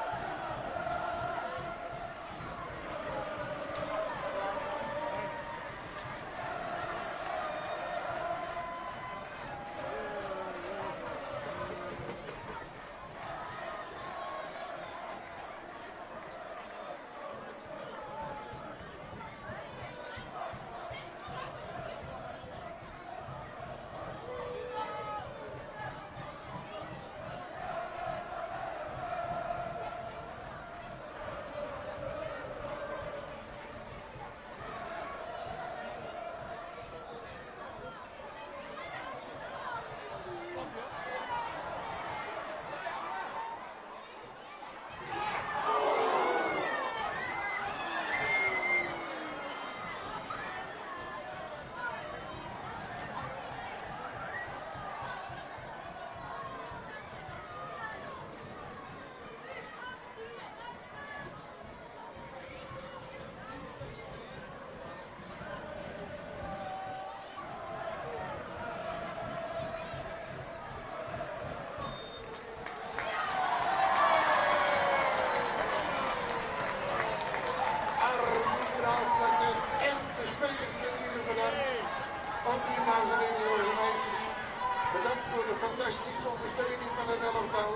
Bedankt voor de fantastische ondersteuning van het elftal.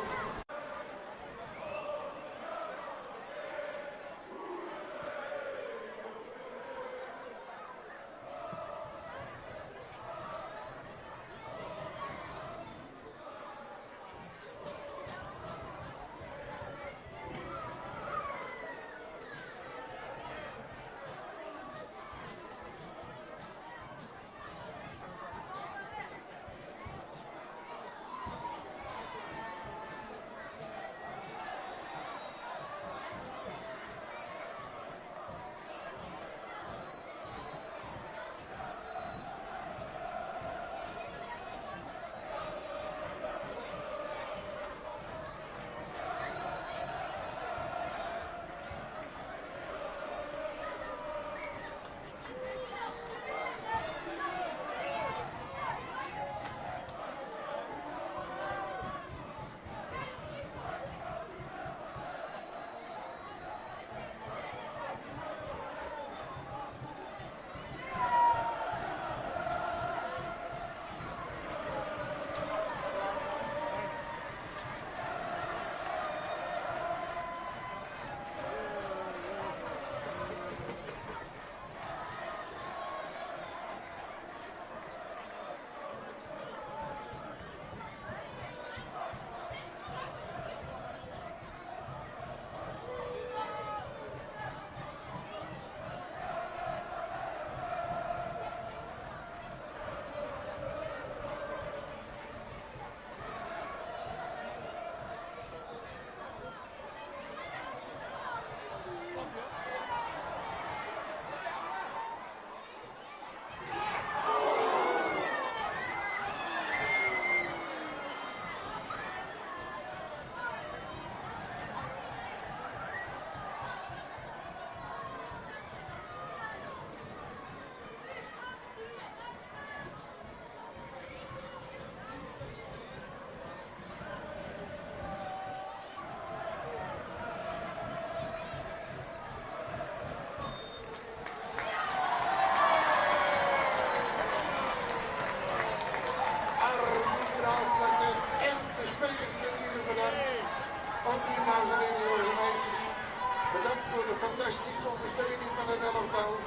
Bedankt voor de fantastische ondersteuning van het elftal.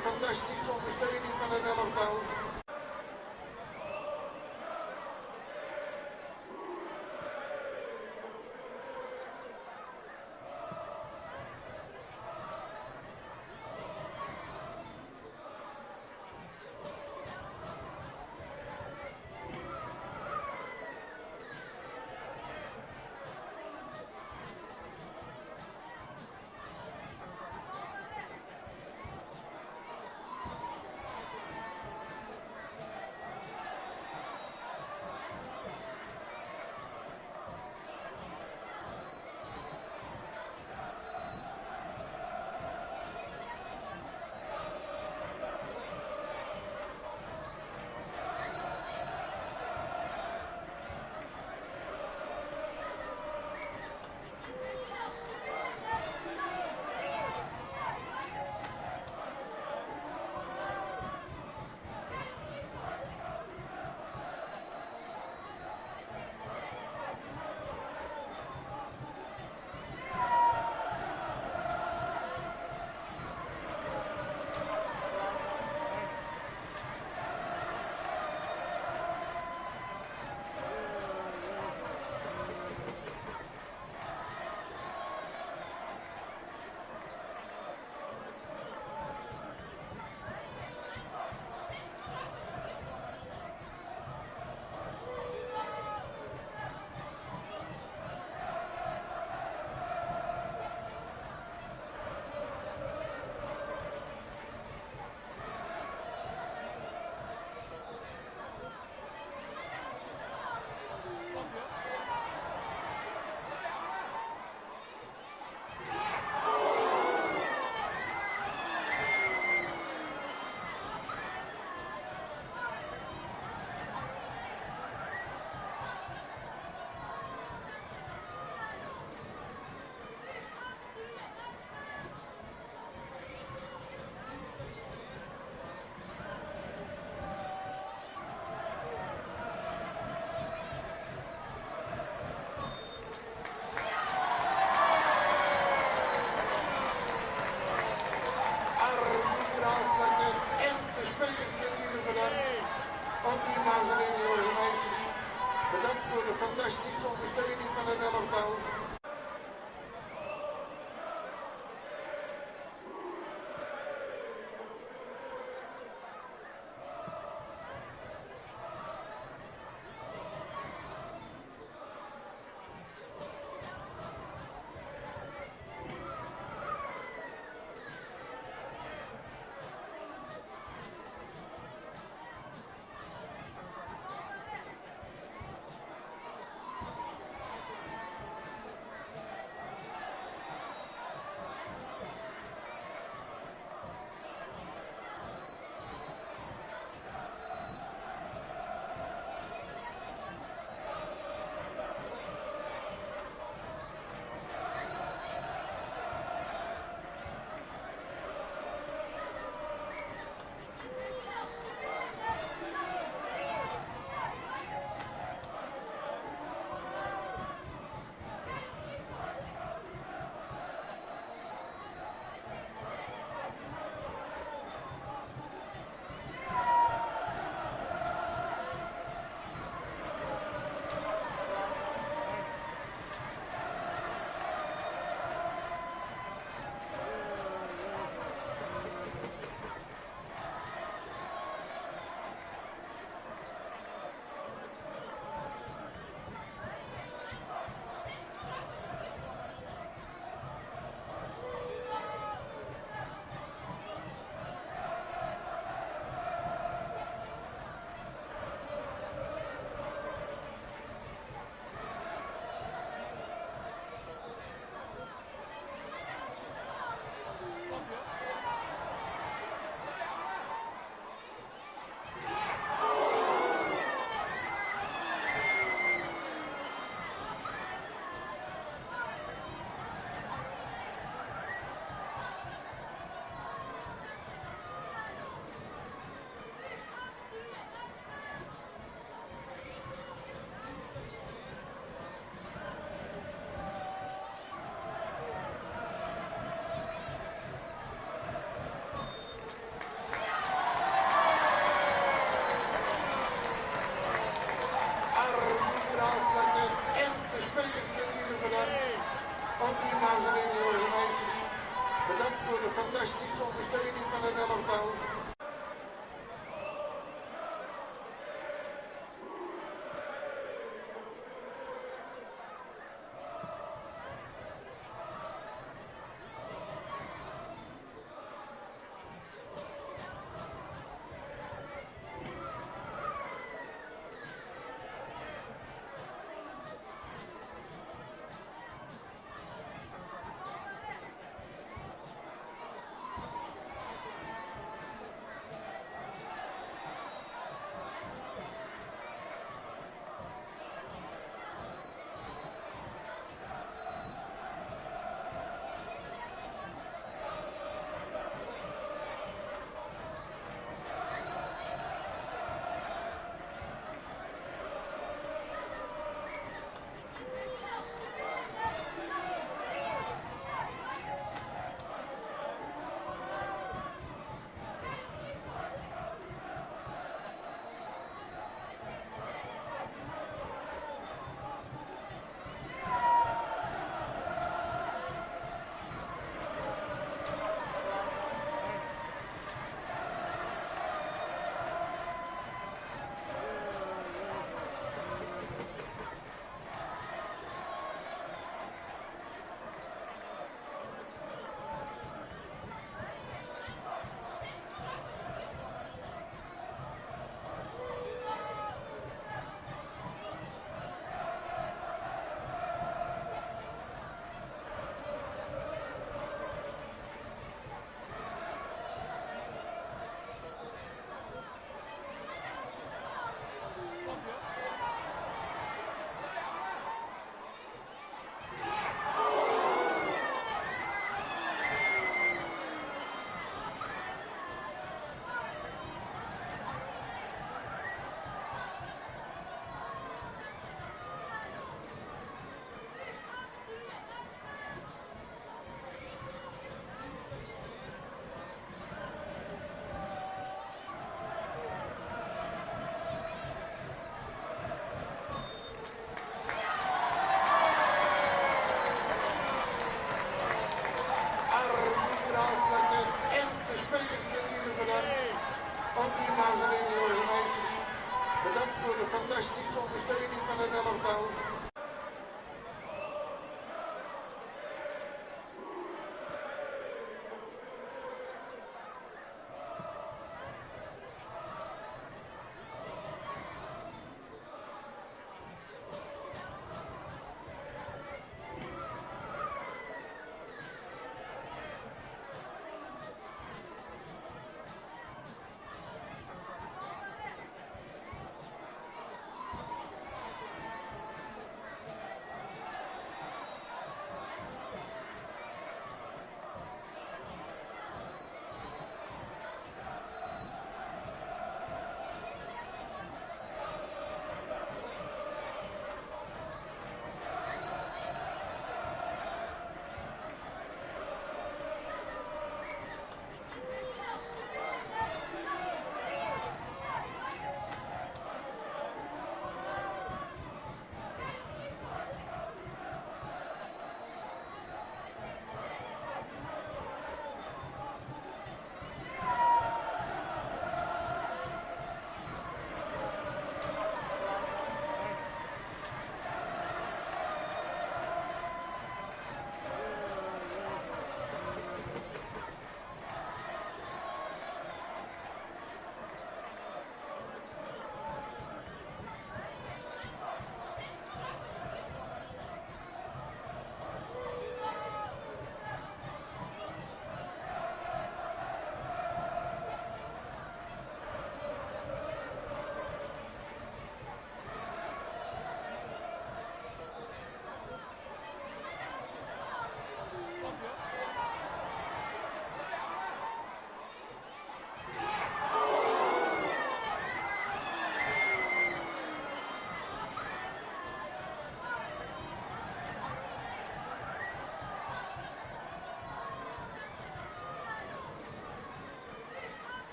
fantastische ondersteuning van het elftal. die, dames en heren, jongens en meisjes. Bedankt voor de fantastische ondersteuning van het elftal. Bedankt voor de fantastische ondersteuning van het elftal.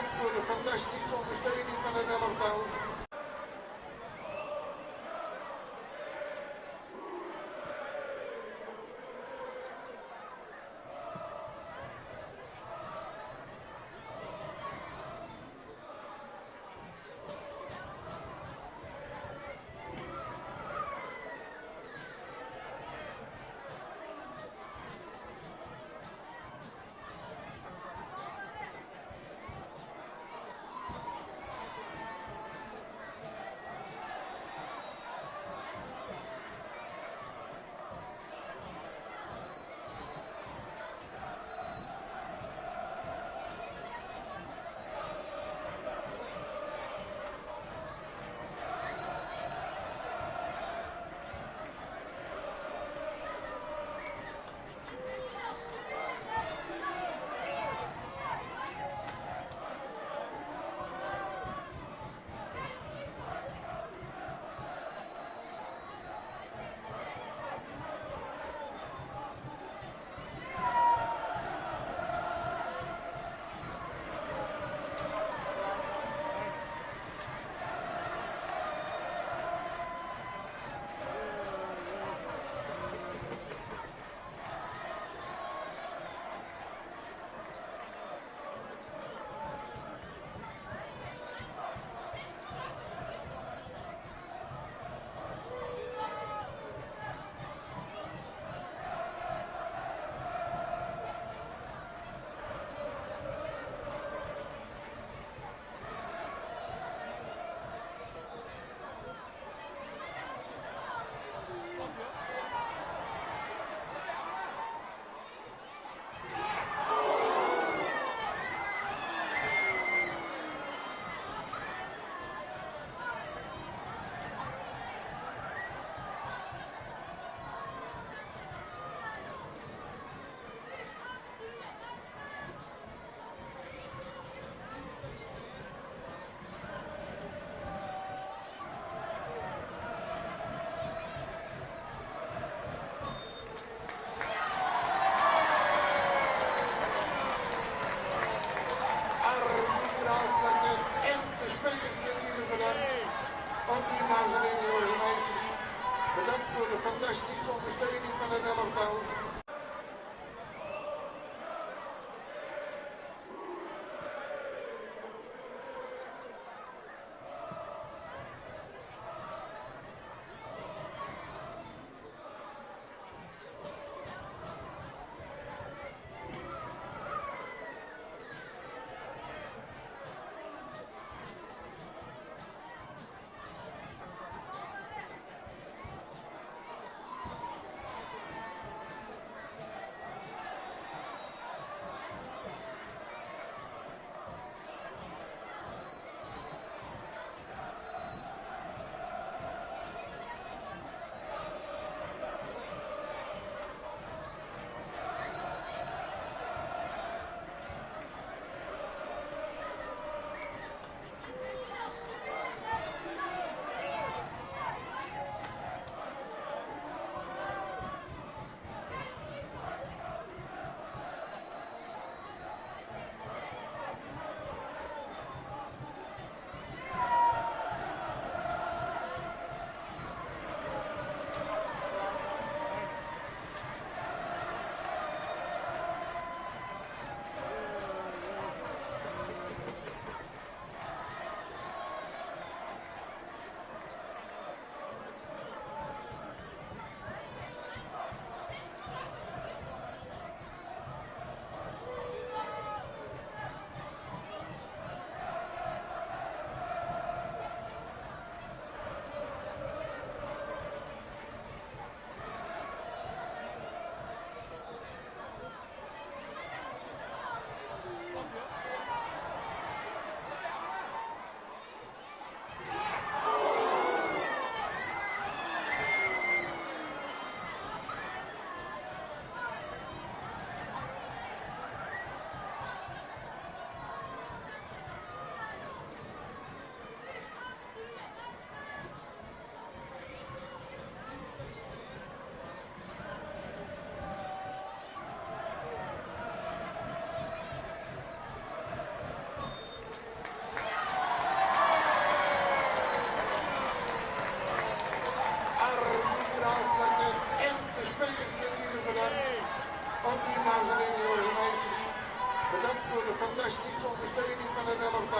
Bedankt voor de fantastische ondersteuning van het elftal.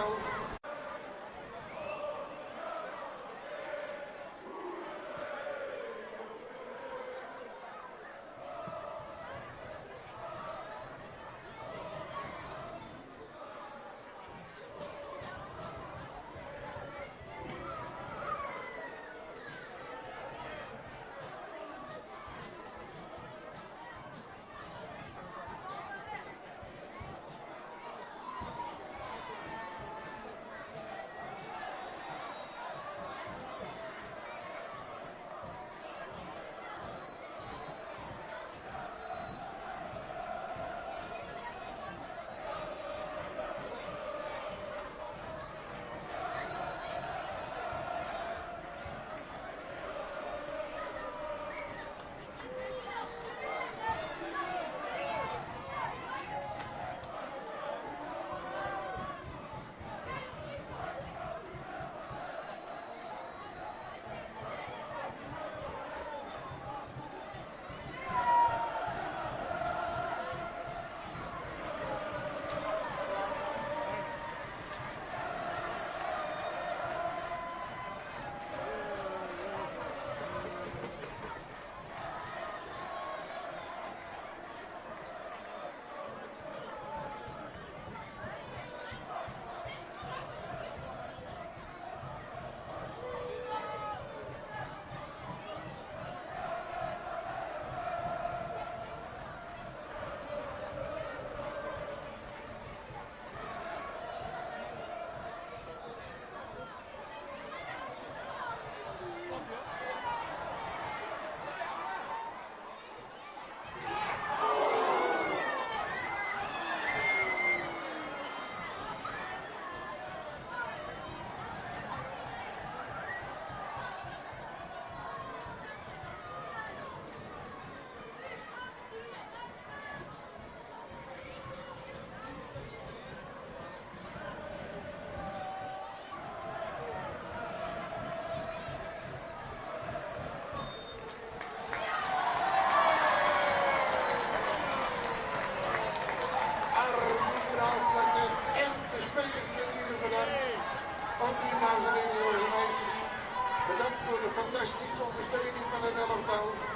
elftal. Bedankt voor de fantastische ondersteuning van het elftal.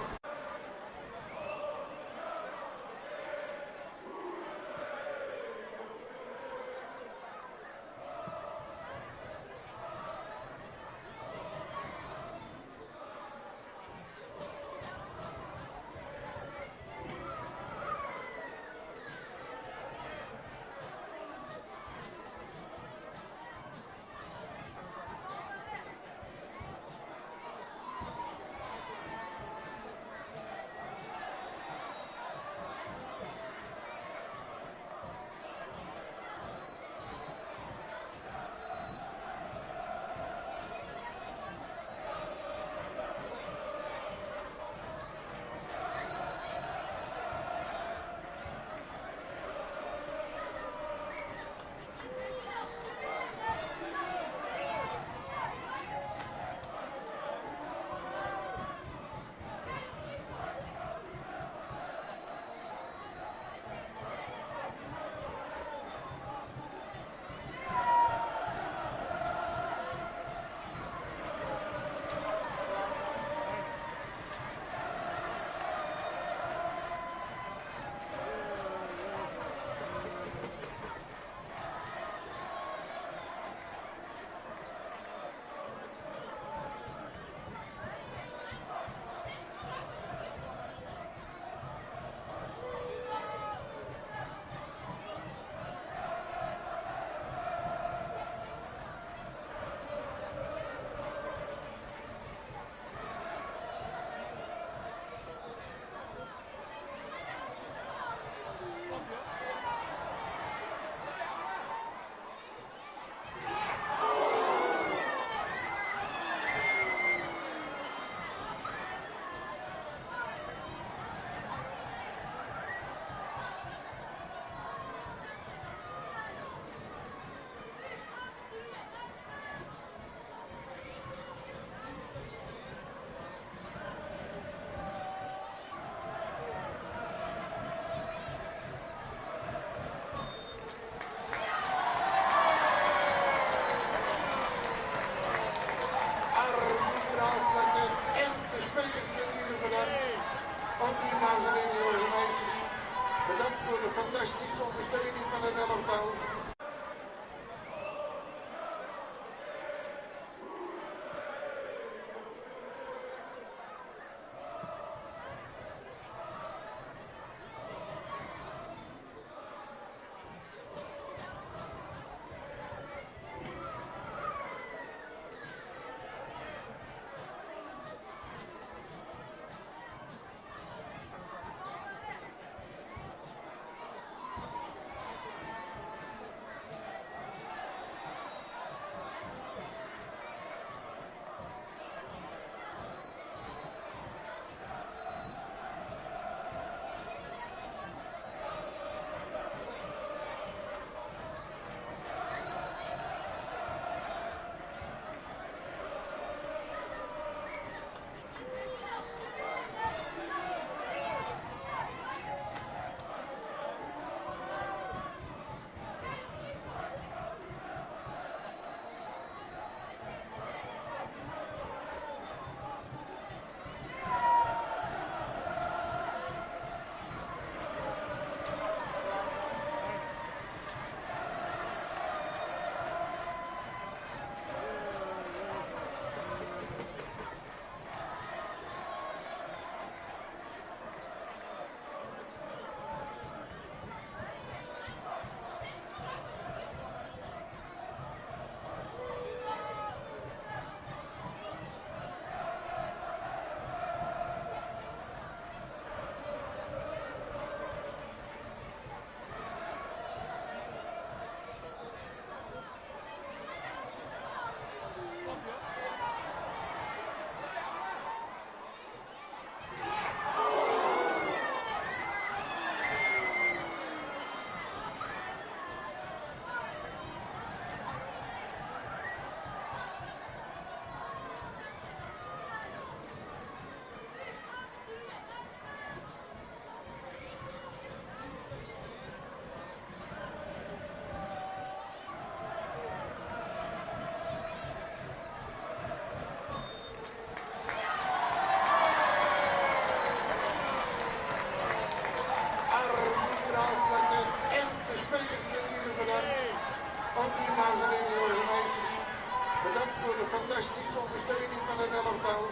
voor de fantastische ondersteuning van het elftal.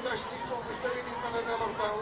fantastische ondersteuning van het elftal.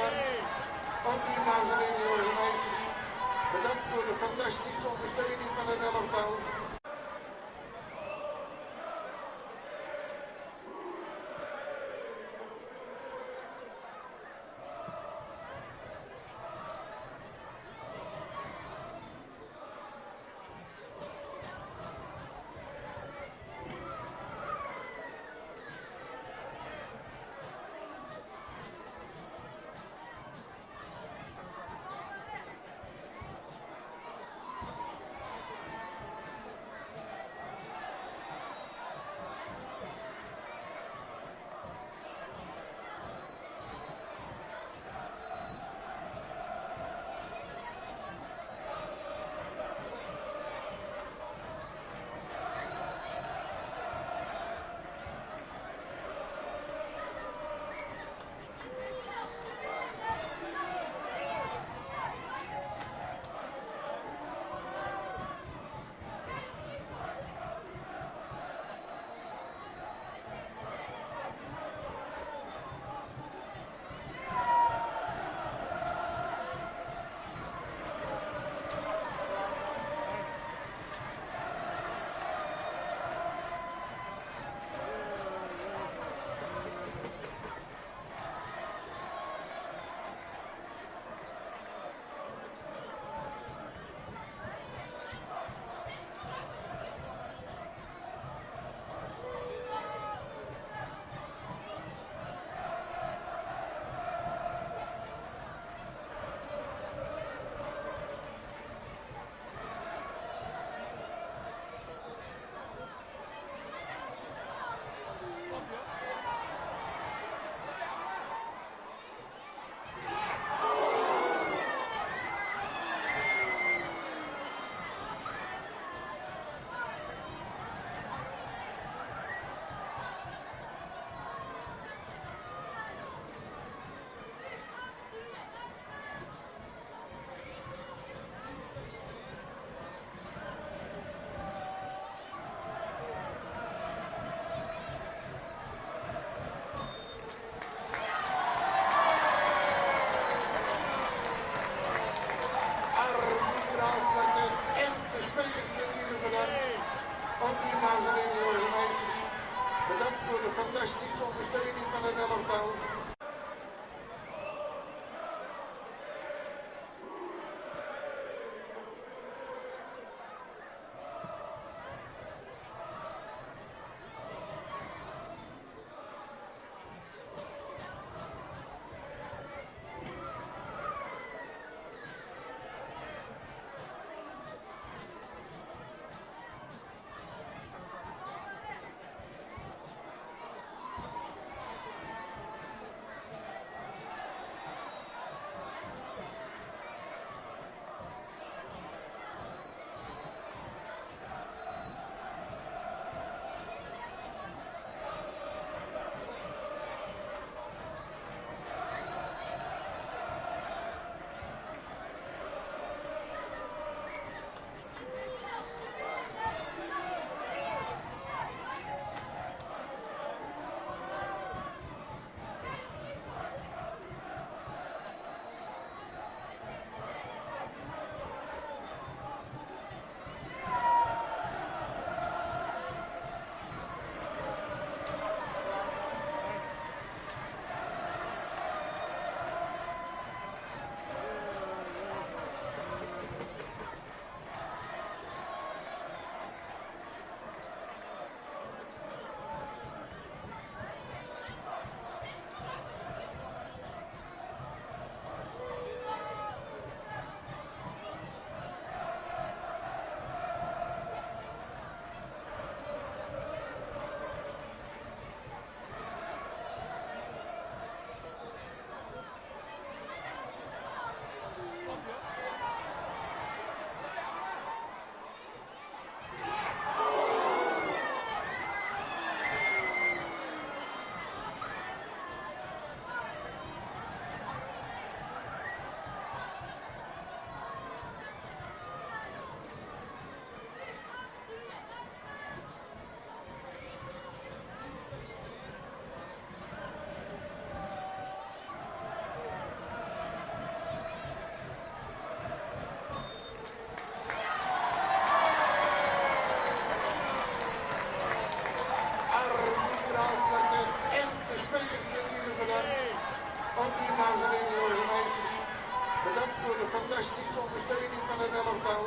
€18.000 en eentjes. Bedankt voor de fantastische ondersteuning van het elftal. fantastische ondersteuning van het elftal.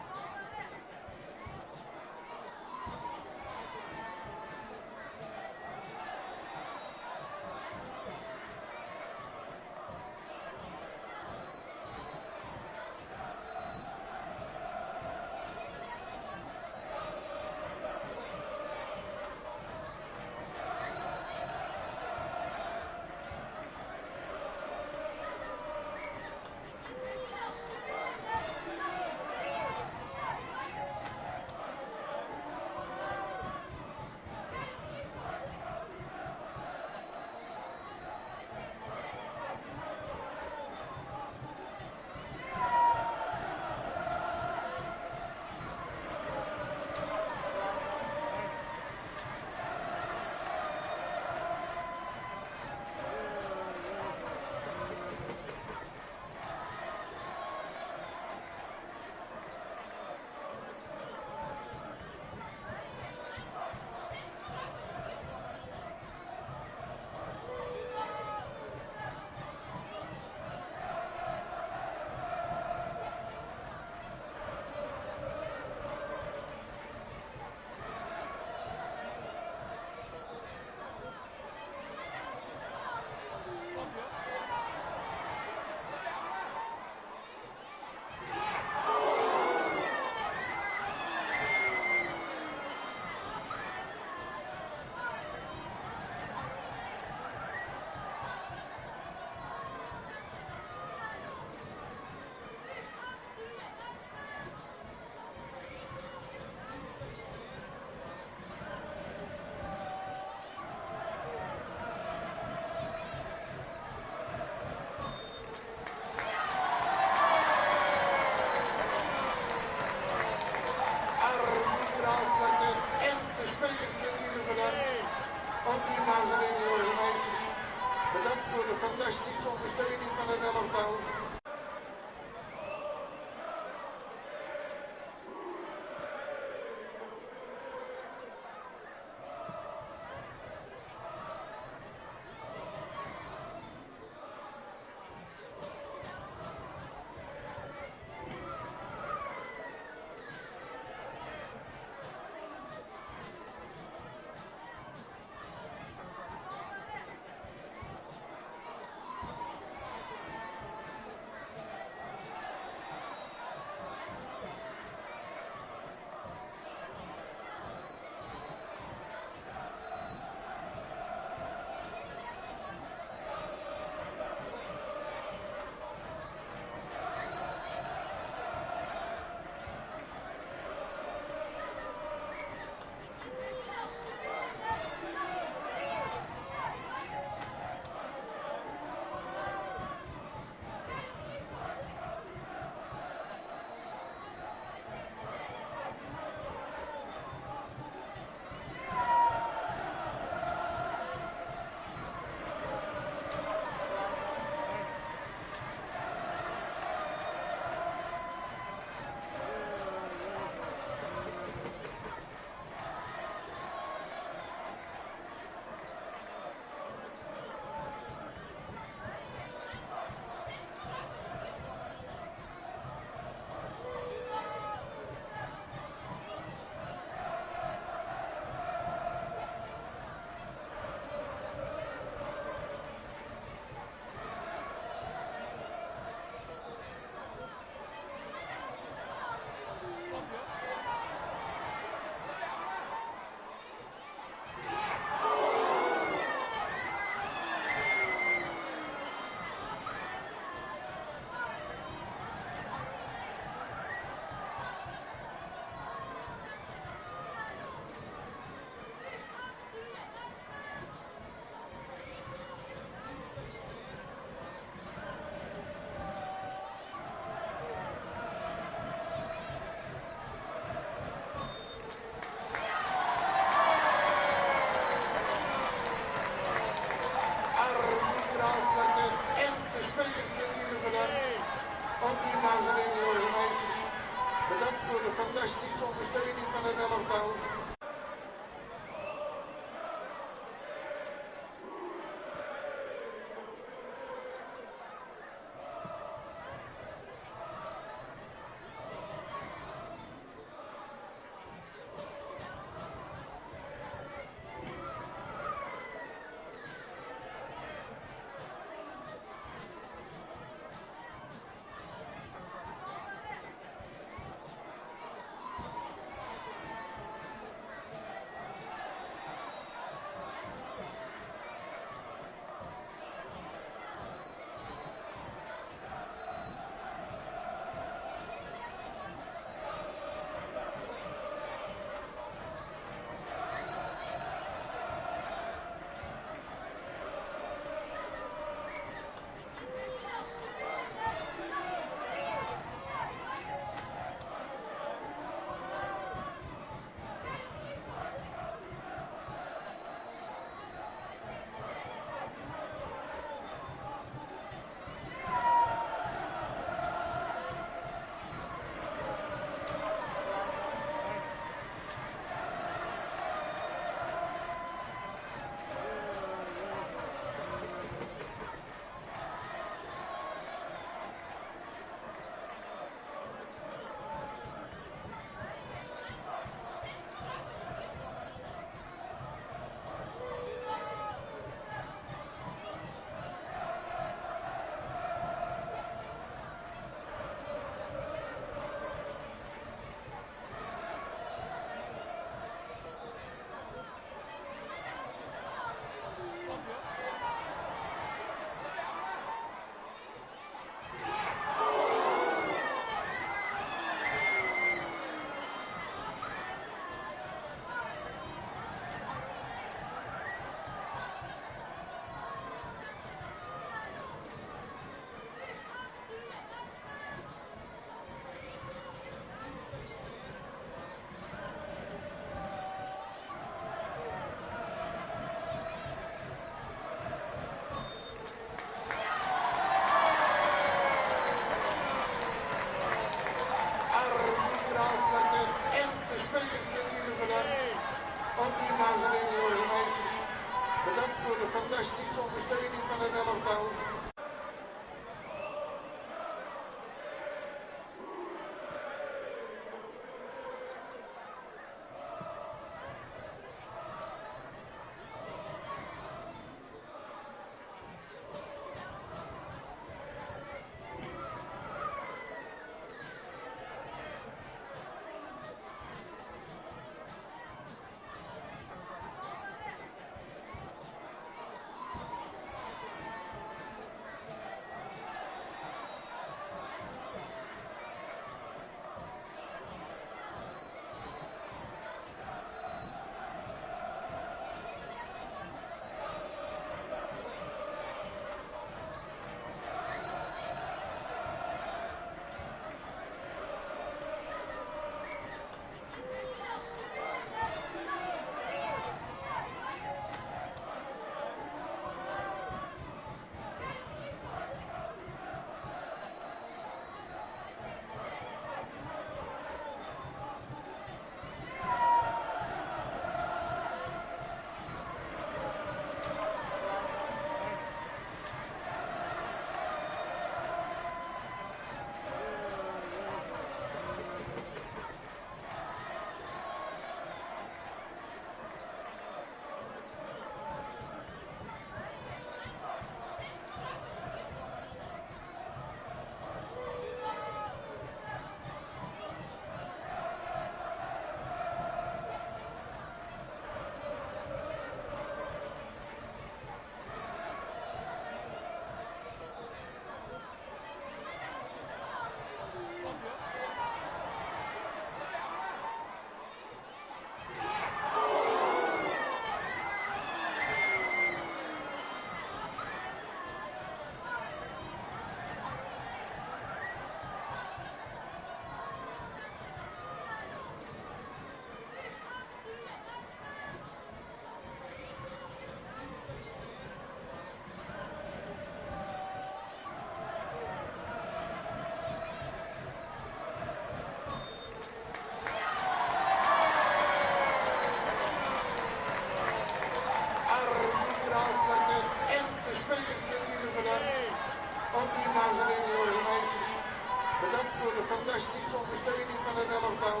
voor de fantastische ondersteuning van het elftal.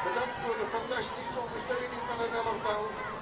Bedankt voor de fantastische ondersteuning van het elftal.